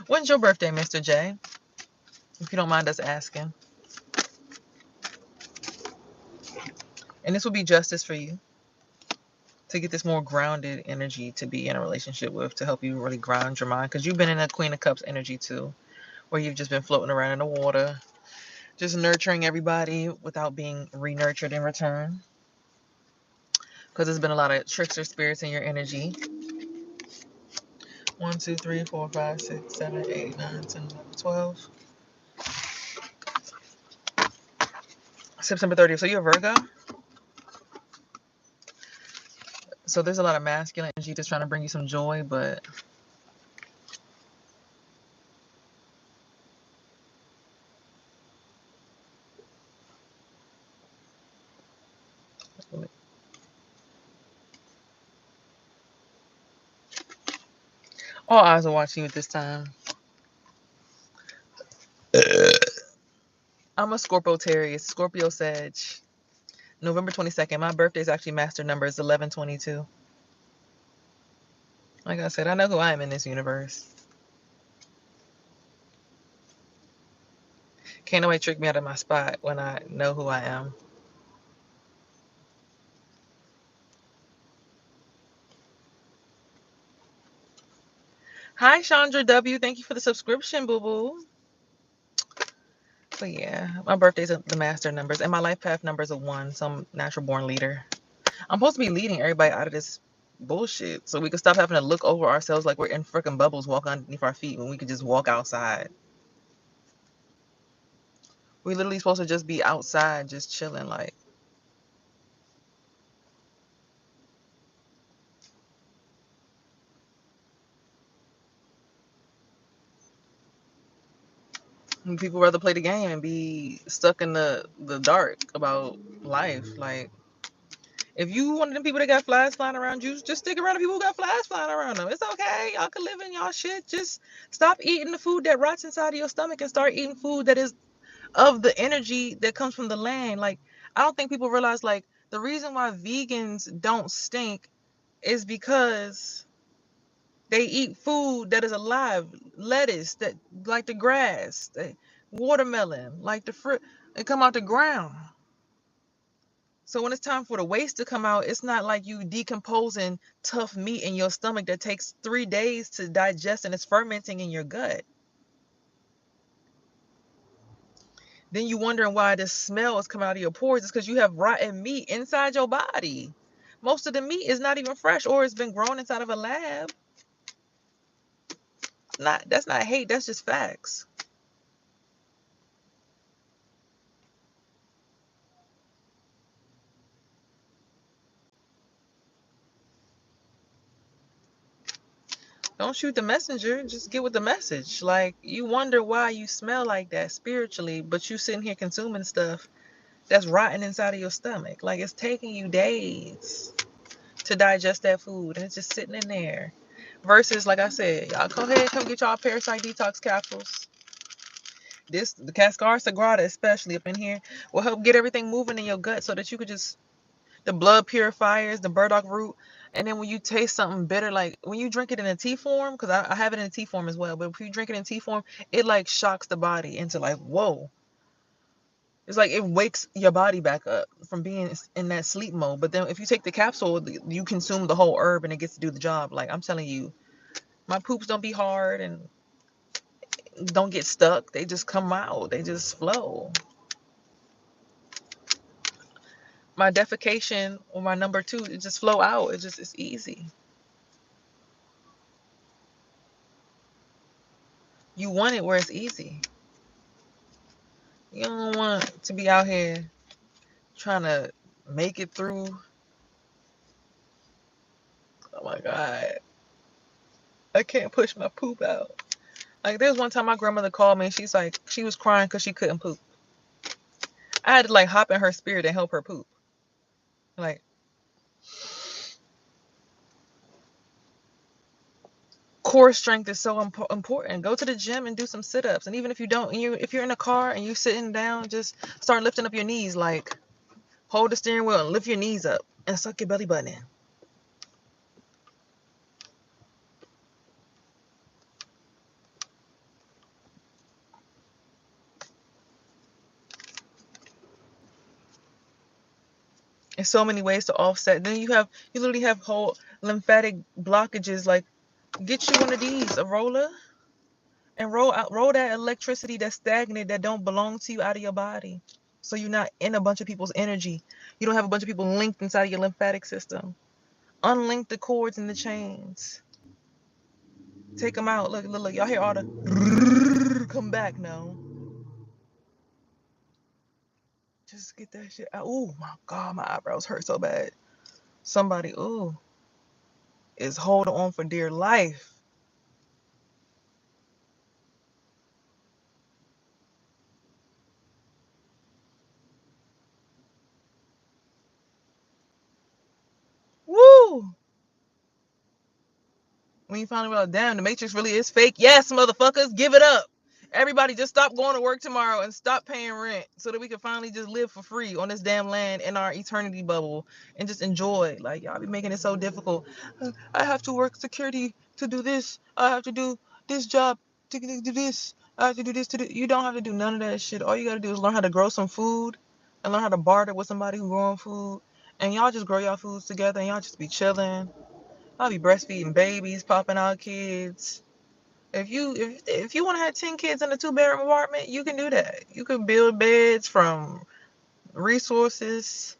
When's your birthday, Mr. J? If you don't mind us asking. And this will be justice for you to get this more grounded energy to be in a relationship with, to help you really ground your mind. Because you've been in a Queen of Cups energy too, where you've just been floating around in the water, just nurturing everybody without being re-nurtured in return. Because there's been a lot of trickster spirits in your energy. 1, 2, 3, 4, 5, 6, 7, 8, 9, 10, 11, 12. September 30th. So you're a Virgo? So there's a lot of masculine energy just trying to bring you some joy, but all eyes are watching you at this time. I'm a Scorpio-Tarius, Scorpio Sag. November 22nd. My birthday is actually master number is 1122. Like I said, I know who I am in this universe. Can't nobody trick me out of my spot when I know who I am. Hi, Chandra W. Thank you for the subscription, boo-boo. But yeah, my birthday's the master numbers, and my life path number is a 1, so I'm natural born leader. I'm supposed to be leading everybody out of this bullshit. So we can stop having to look over ourselves like we're in freaking bubbles, walk underneath our feet when we could just walk outside. We literally supposed to just be outside, just chilling. Like, people rather play the game and be stuck in the dark about life. Like, if you one of them people that got flies flying around you, just stick around the people who got flies flying around them. It's okay. Y'all can live in y'all shit. Just stop eating the food that rots inside of your stomach and start eating food that is of the energy that comes from the land. Like, I don't think people realize, like, the reason why vegans don't stink is because they eat food that is alive, lettuce that like the grass, watermelon, like the fruit, it come out the ground. So when it's time for the waste to come out, it's not like you decomposing tough meat in your stomach that takes 3 days to digest and it's fermenting in your gut. Then you wondering why the smell is coming out of your pores. It's because you have rotten meat inside your body. Most of the meat is not even fresh or it's been grown inside of a lab. That's not hate, that's just facts. Don't shoot the messenger, just get with the message. Like, you wonder why you smell like that spiritually, but you sitting here consuming stuff that's rotten inside of your stomach. Like, it's taking you days to digest that food and it's just sitting in there. Versus, like I said, y'all go ahead, come get y'all parasite detox capsules. The Cascar Sagrada, especially up in here, will help get everything moving in your gut so that you could just, the blood purifiers, the burdock root, and then when you taste something bitter, like when you drink it in a tea form, because I have it in a tea form as well, but if you drink it in tea form, it like shocks the body into like, whoa. It's like it wakes your body back up from being in that sleep mode. But then if you take the capsule, you consume the whole herb and it gets to do the job. Like, I'm telling you, my poops don't be hard and don't get stuck. They just come out. They just flow. My defecation or my number two, it just flow out. It's easy. You want it where it's easy. You don't want to be out here trying to make it through. Oh my God. I can't push my poop out. Like, there was one time my grandmother called me and she's like, she was crying because she couldn't poop. I had to like hop in her spirit and help her poop. Like, core strength is so important. Go to the gym and do some sit-ups. And even if you don't, if you're in a car and you're sitting down, just start lifting up your knees. Like, hold the steering wheel and lift your knees up and suck your belly button in. There's so many ways to offset. Then you literally have whole lymphatic blockages. Like, get you one of these, a roller, and roll that electricity that's stagnant, that don't belong to you, out of your body. So you're not in a bunch of people's energy. You don't have a bunch of people linked inside of your lymphatic system. Unlink the cords and the chains. Take them out. Look, look, look. Y'all hear all the come back now. Just get that shit out. Oh my God, my eyebrows hurt so bad. Somebody, is holding on for dear life. Woo! When you finally realize, damn, the Matrix really is fake. Yes, motherfuckers, give it up. Everybody just stop going to work tomorrow and stop paying rent so that we can finally just live for free on this damn land in our eternity bubble and just enjoy. Like, y'all be making it so difficult. I have to work security to do this. I have to do this job to do this. I have to do this to do. You don't have to do none of that shit. All you got to do is learn how to grow some food and learn how to barter with somebody who's growing food. And y'all just grow y'all foods together and y'all just be chilling. I'll be breastfeeding babies, popping out kids. If you want to have 10 kids in a 2-bedroom apartment, you can do that. You can build beds from resources.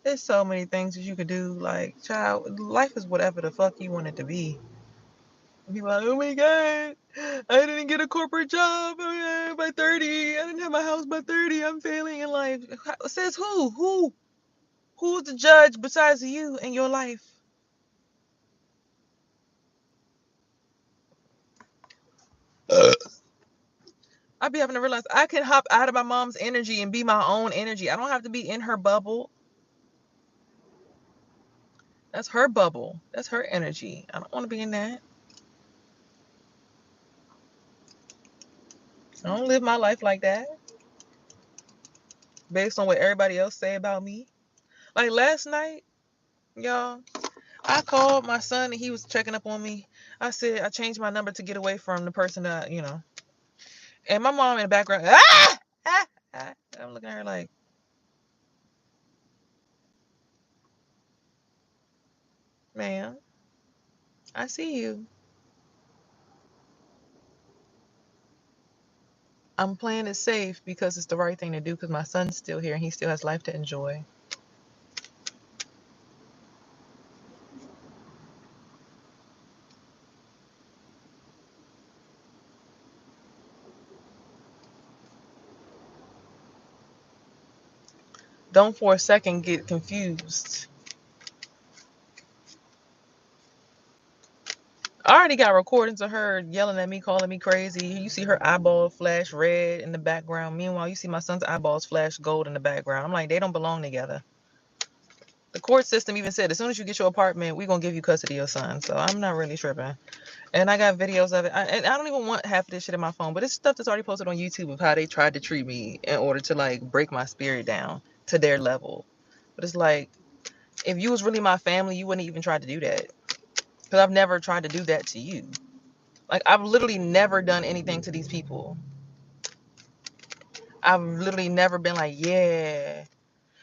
There's so many things that you could do. Like, child, life is whatever the fuck you want it to be. People are like, oh my God, I didn't get a corporate job by 30. I didn't have my house by 30. I'm failing in life. Says who? Who's the judge besides you in your life? I be having to realize I can hop out of my mom's energy and be my own energy. I don't have to be in her bubble. That's her bubble. That's her energy. I don't want to be in that. I don't live my life like that based on what everybody else say about me. Like last night, y'all, I called my son and he was checking up on me. I said I changed my number to get away from the person that, And my mom in the background, I'm looking at her like, ma'am, I see you. I'm playing it safe because it's the right thing to do because my son's still here and he still has life to enjoy. Don't for a second get confused. I already got recordings of her yelling at me, calling me crazy. You see her eyeball flash red in the background. Meanwhile, you see my son's eyeballs flash gold in the background. I'm like, they don't belong together. The court system even said, as soon as you get your apartment, we're going to give you custody of your son. So I'm not really tripping. And I got videos of it. And I don't even want half of this shit in my phone. But it's stuff that's already posted on YouTube of how they tried to treat me in order to, like, break my spirit down to their level. But it's like, if you was really my family, you wouldn't even try to do that. Because I've never tried to do that to you. Like, I've literally never done anything to these people. I've literally never been like, yeah.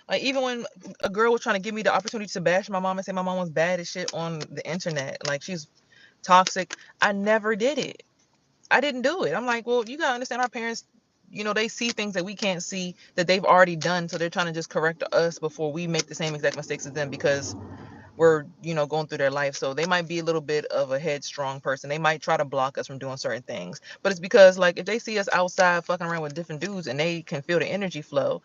Like, even when a girl was trying to give me the opportunity to bash my mom and say my mom was bad as shit on the internet, like she's toxic, I never did it. I didn't do it. I'm like, well, you gotta understand our parents, they see things that we can't see that they've already done. So they're trying to just correct us before we make the same exact mistakes as them because we're, going through their life. So they might be a little bit of a headstrong person. They might try to block us from doing certain things. But it's because, like, if they see us outside fucking around with different dudes and they can feel the energy flow,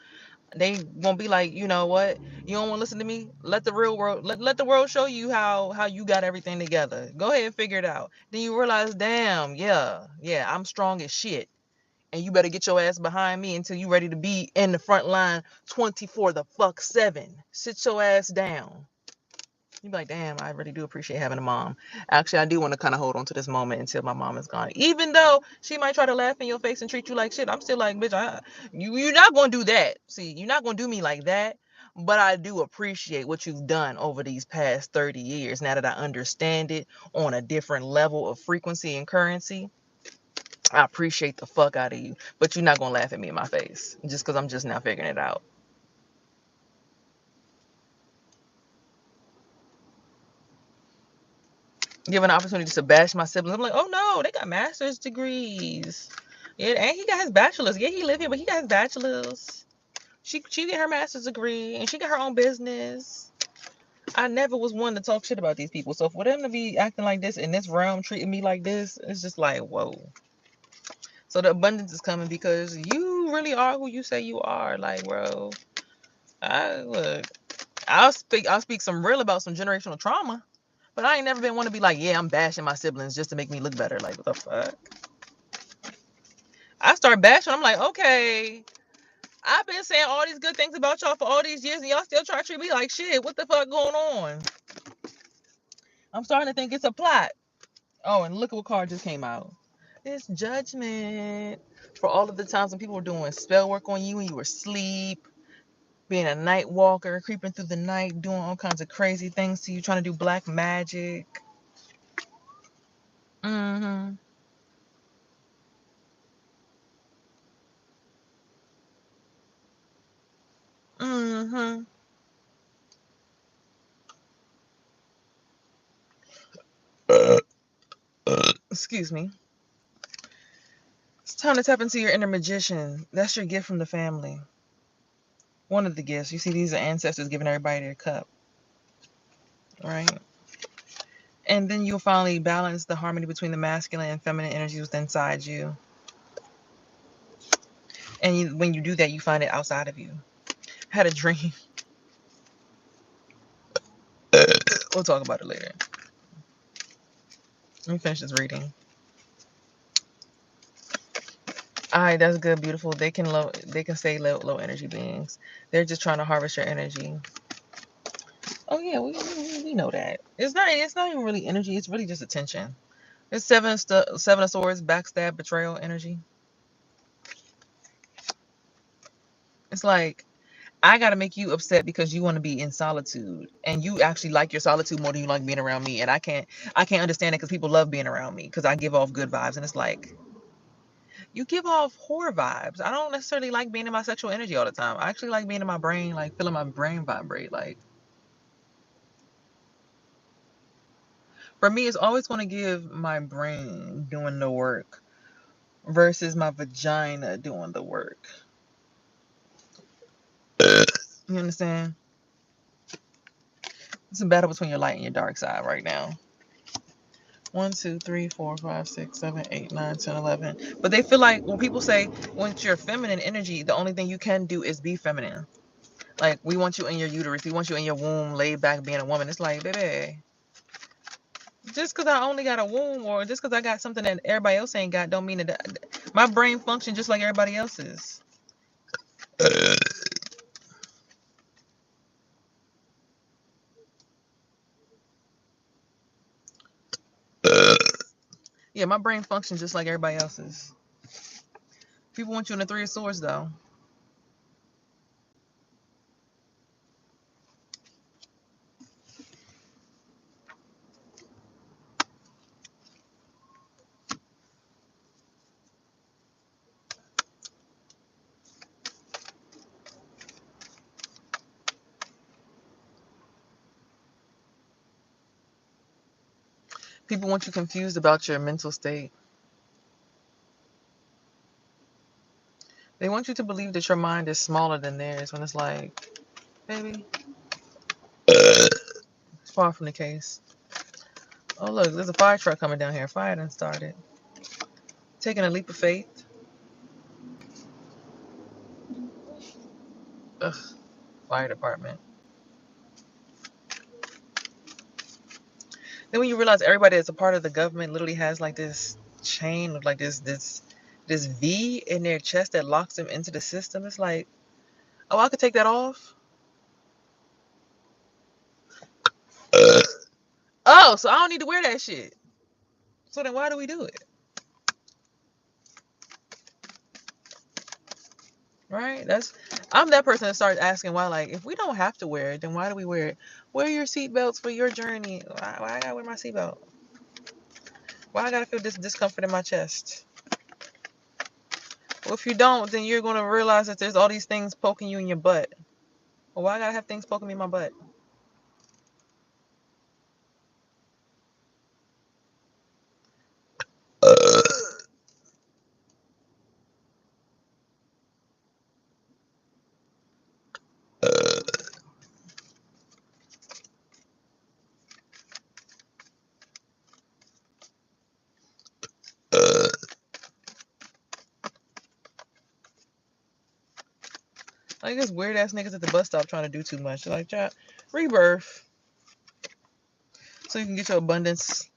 they won't be like, you know what? You don't want to listen to me? Let the real world, let the world show you how you got everything together. Go ahead and figure it out. Then you realize, damn, yeah, I'm strong as shit. And you better get your ass behind me until you ready to be in the front line 24 the fuck 7. Sit your ass down. You'd be like, damn, I really do appreciate having a mom. Actually, I do want to kind of hold on to this moment until my mom is gone. Even though she might try to laugh in your face and treat you like shit, I'm still like, bitch, you're not going to do that. See, you're not going to do me like that. But I do appreciate what you've done over these past 30 years. Now that I understand it on a different level of frequency and currency, I appreciate the fuck out of you. But you're not going to laugh at me in my face just because I'm just now figuring it out. Given an opportunity to bash my siblings, I'm like, oh no, they got master's degrees. Yeah, and he got his bachelor's. Yeah, he live here, but he got his bachelor's. She get her master's degree and she got her own business. I never was one to talk shit about these people. So for them to be acting like this in this realm, treating me like this, it's just like, whoa. So the abundance is coming because you really are who you say you are. Like, bro, look, I'll speak some real about some generational trauma. But I ain't never been one to be like, yeah, I'm bashing my siblings just to make me look better. Like, what the fuck? I start bashing. I'm like, okay, I've been saying all these good things about y'all for all these years, and y'all still try to treat me like shit. What the fuck going on? I'm starting to think it's a plot. Oh, and look at what card just came out. It's judgment for all of the times when people were doing spell work on you and you were asleep, being a night walker, creeping through the night, doing all kinds of crazy things to you, trying to do black magic. Mm-hmm. Mm-hmm. Excuse me. It's time to tap into your inner magician. That's your gift from the family. One of the gifts. You see, these are ancestors giving everybody their cup, right? And then you'll finally balance the harmony between the masculine and feminine energies within inside you. And when you do that, you find it outside of you. I had a dream. We'll talk about it later. Let me finish this reading. All right, that's good, beautiful. They can say low energy beings. They're just trying to harvest your energy. Oh yeah, we know that. It's not even really energy. It's really just attention. It's seven of swords, backstab, betrayal energy. It's like, I gotta make you upset because you want to be in solitude, and you actually like your solitude more than you like being around me. And I can't understand it because people love being around me because I give off good vibes, and it's like, you give off horror vibes. I don't necessarily like being in my sexual energy all the time. I actually like being in my brain, like feeling my brain vibrate. Like, for me, it's always going to give my brain doing the work versus my vagina doing the work. You understand? It's a battle between your light and your dark side right now. 1, 2, 3, 4, 5, 6, 7, 8, 9, 10, 11. But they feel like when people say, once you're feminine energy, the only thing you can do is be feminine. Like, we want you in your uterus. We want you in your womb, laid back, being a woman. It's like, baby, just because I only got a womb, or just because I got something that everybody else ain't got, don't mean that my brain functions just like everybody else's. Yeah, my brain functions just like everybody else's. People want you in the Three of Swords, though. People want you confused about your mental state. They want you to believe that your mind is smaller than theirs, when it's like, baby, it's far from the case. Oh, look, there's a fire truck coming down here. Fire done started. Taking a leap of faith. Ugh, fire department. Then when you realize everybody that's a part of the government literally has like this chain, like this V in their chest that locks them into the system, it's like, oh, I could take that off? Oh, so I don't need to wear that shit. So then why do we do it? Right? I'm that person that starts asking why. Like, if we don't have to wear it, then why do we wear it? Wear your seatbelts for your journey. Why I gotta wear my seatbelt? Why I gotta feel this discomfort in my chest? Well, if you don't, then you're gonna realize that there's all these things poking you in your butt. Well, why I gotta have things poking me in my butt? Like, this weird ass niggas at the bus stop trying to do too much. They're like, rebirth, so you can get your abundance,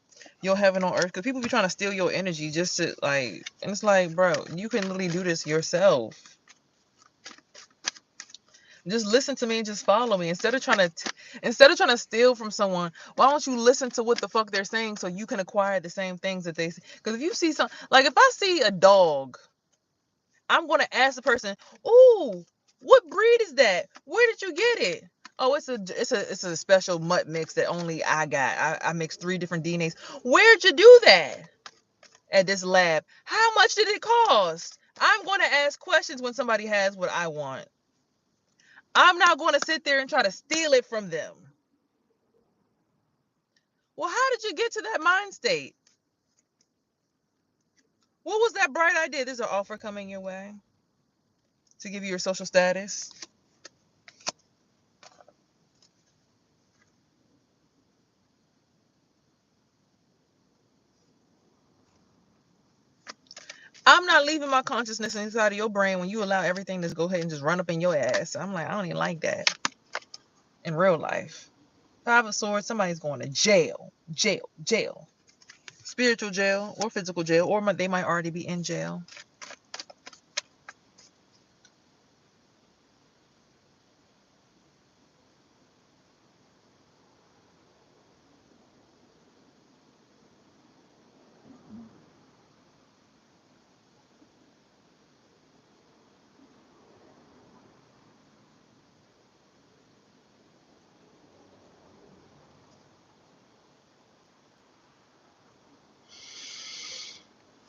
your heaven on earth. Because people be trying to steal your energy just to, like, and it's like, bro, you can literally do this yourself. Just listen to me and just follow me. Instead of trying to steal from someone, why don't you listen to what the fuck they're saying so you can acquire the same things that they say? Because if you see like, if I see a dog, I'm gonna ask the person, "Ooh, what breed is that? Where did you get it?" Oh, it's a special mutt mix that only I got. I mixed 3 different DNAs. Where'd you do that? At this lab. How much did it cost? I'm gonna ask questions when somebody has what I want. I'm not going to sit there and try to steal it from them. Well, how did you get to that mind state? What was that bright idea? There's an offer coming your way to give you your social status. I'm not leaving my consciousness inside of your brain when you allow everything to go ahead and just run up in your ass. I'm like, I don't even like that in real life. Five of Swords, somebody's going to jail. Jail. Jail. Spiritual jail or physical jail, or they might already be in jail.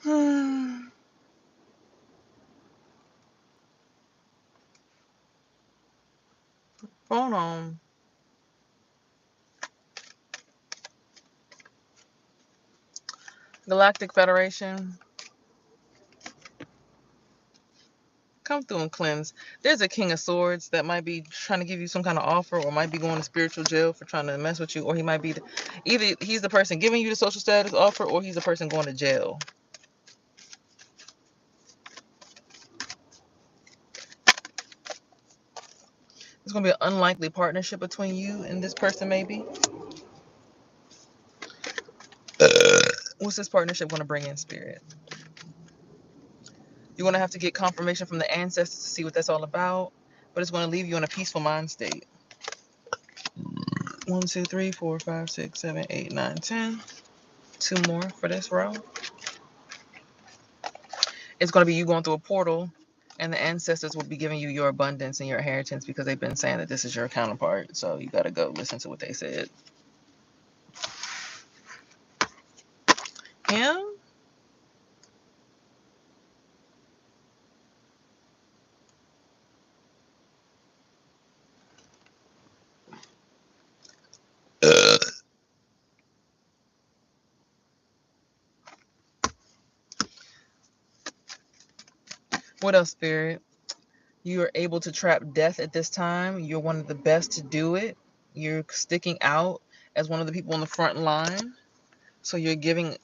Hold on. Galactic Federation. Come through and cleanse. There's a King of Swords that might be trying to give you some kind of offer, or might be going to spiritual jail for trying to mess with you, or he might be either he's the person giving you the social status offer, or he's the person going to jail. There's going to be an unlikely partnership between you and this person, maybe. What's this partnership going to bring in, Spirit? You're going to have to get confirmation from the ancestors to see what that's all about, but it's going to leave you in a peaceful mind state. 1, 2, 3, 4, 5, 6, 7, 8, 9, 10. 2 more for this row. It's going to be you going through a portal, and the ancestors will be giving you your abundance and your inheritance because they've been saying that this is your counterpart. So you got to go listen to what they said. Him? What else, Spirit? You are able to trap death at this time. You're one of the best to do it. You're sticking out as one of the people on the front line. So you're getting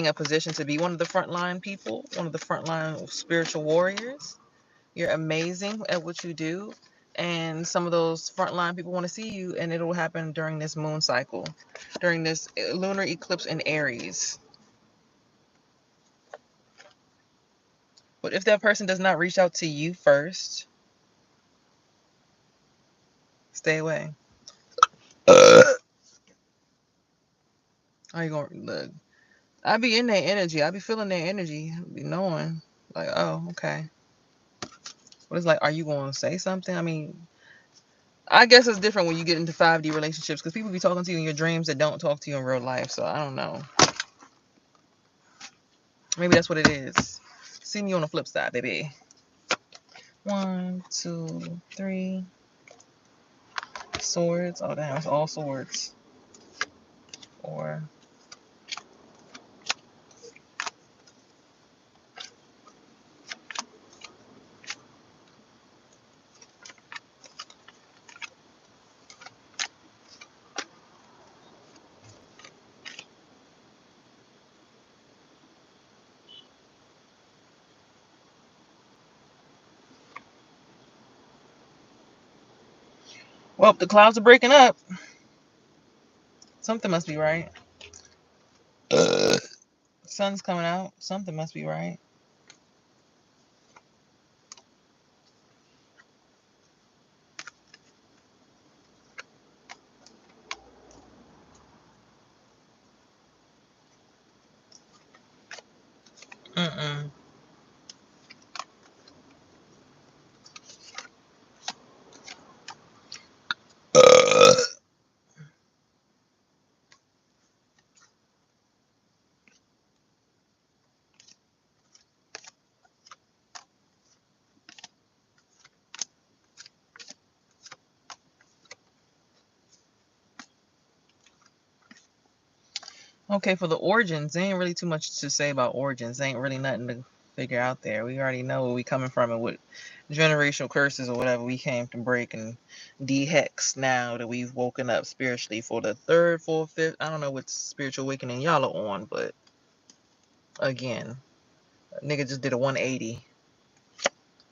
a position to be one of the frontline people, one of the frontline spiritual warriors. You're amazing at what you do. And some of those frontline people want to see you, and it'll happen during this moon cycle, during this lunar eclipse in Aries. But if that person does not reach out to you first, stay away. How you gonna look? I be in their energy. I be feeling their energy. I be knowing, like, oh, okay. But it's like, are you gonna say something? I mean, I guess it's different when you get into 5D relationships because people be talking to you in your dreams that don't talk to you in real life. So I don't know. Maybe that's what it is. See me on the flip side, baby. 1, 2, 3. Swords. Oh, damn. It's all swords. 4. Well, the clouds are breaking up. Something must be right. Sun's coming out. Something must be right. Mm-mm. Okay, for the origins, there ain't really too much to say about origins. There ain't really nothing to figure out there. We already know where we coming from and what generational curses or whatever we came to break and de-hex now that we've woken up spiritually for the 3rd, 4th, 5th. I don't know what spiritual awakening y'all are on, but again, A nigga just did a 180.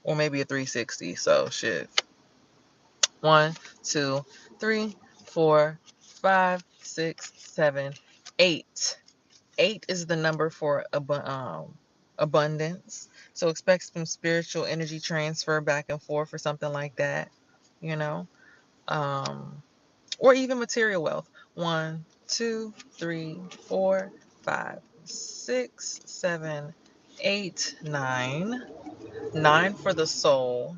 Or maybe a 360. So shit. 1, 2, 3, 4, 5, 6, 7, 8. 8 is the number for abundance. So expect some spiritual energy transfer back and forth or something like that, you know, or even material wealth. 1, 2, 3, 4, 5, 6, 7, 8, 9. 9 for the soul.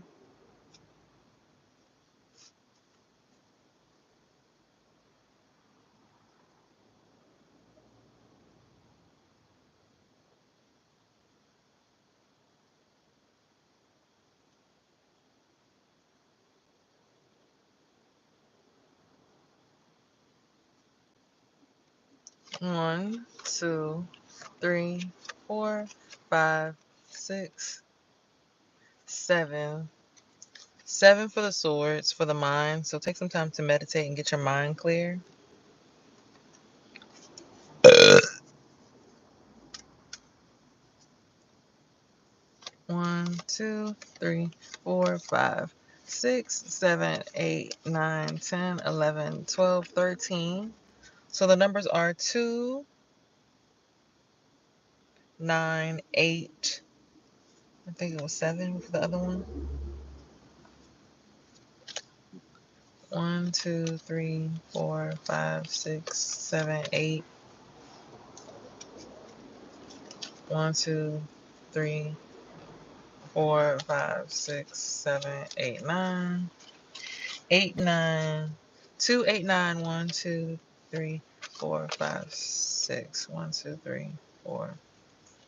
1, 2, 3, 4, 5, 6, 7. 7 for the swords, for the mind. So take some time to meditate and get your mind clear. 1, 2, 3, 4, 5, 6, 7, 8, 9, 10, 11, 12, 13. So the numbers are 2, 9, 8. I think it was 7 for the other one. 1, 2, 3, 4, 5, 6, 7, 8. 1, 2, 3, 4, 5, 6, 7, 8, 9. 8, 9. 2, 8, 9. 1, 2, 3, 4, 5, 6. 1, 2, 3, 4,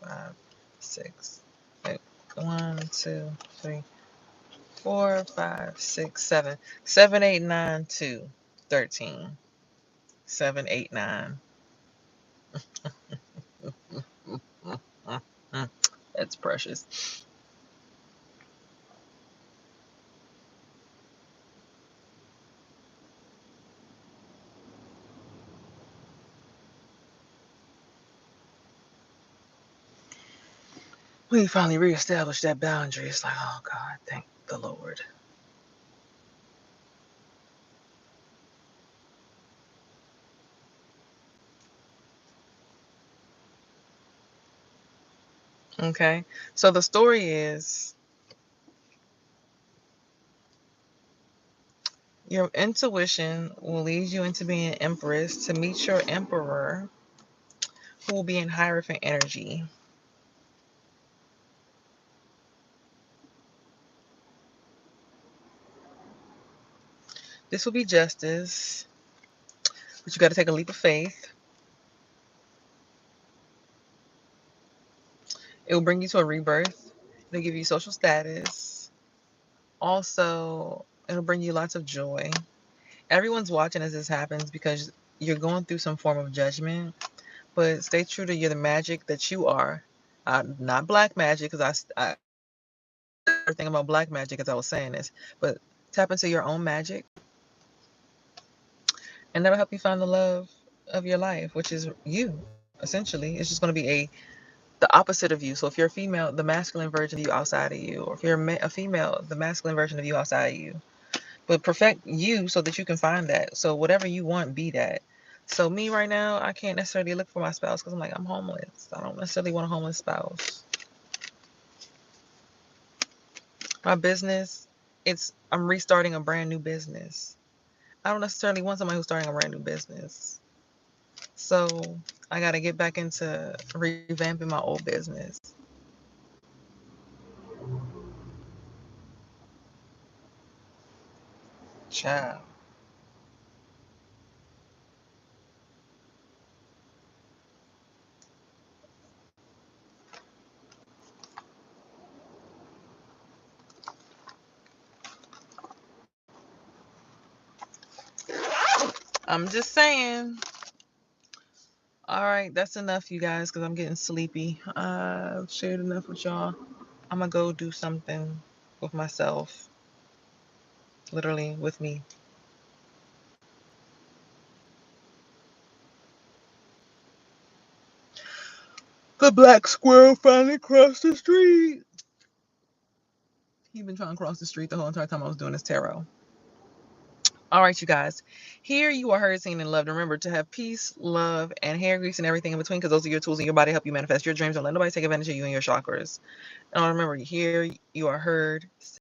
5, 6. Wait, 1, 2, 3, 4, 5, 6, 7. 7, 8, 9, 2. 13. 7, 8, 9. That's precious. We finally reestablished that boundary. It's like, oh God, thank the Lord. Okay. So the story is your intuition will lead you into being empress to meet your emperor who will be in Hierophant energy. This will be justice, but you got to take a leap of faith. It will bring you to a rebirth. It'll give you social status. Also, it'll bring you lots of joy. Everyone's watching as this happens because you're going through some form of judgment, but stay true to the magic that you are. Not black magic, because I thing about black magic as I was saying this, but tap into your own magic, and that'll help you find the love of your life, which is you. Essentially, it's just going to be the opposite of you. So if you're a female, the masculine version of you outside of you, or if you're a female, the masculine version of you outside of you. But perfect you so that you can find that. So whatever you want, be that. So me right now, I can't necessarily look for my spouse because I'm homeless. I don't necessarily want a homeless spouse. My business, I'm restarting a brand new business. I don't necessarily want somebody who's starting a brand new business. So I got to get back into revamping my old business. Child. I'm just saying. All right, that's enough, you guys, because I'm getting sleepy. I've shared enough with y'all. I'm going to go do something with myself. Literally, with me. The black squirrel finally crossed the street. He's been trying to cross the street the whole entire time I was doing this tarot. All right, you guys. Here you are heard, seen, and loved. Remember to have peace, love, and hair grease and everything in between, because those are your tools in your body to help you manifest your dreams. Don't let nobody take advantage of you and your chakras. And remember, here you are heard,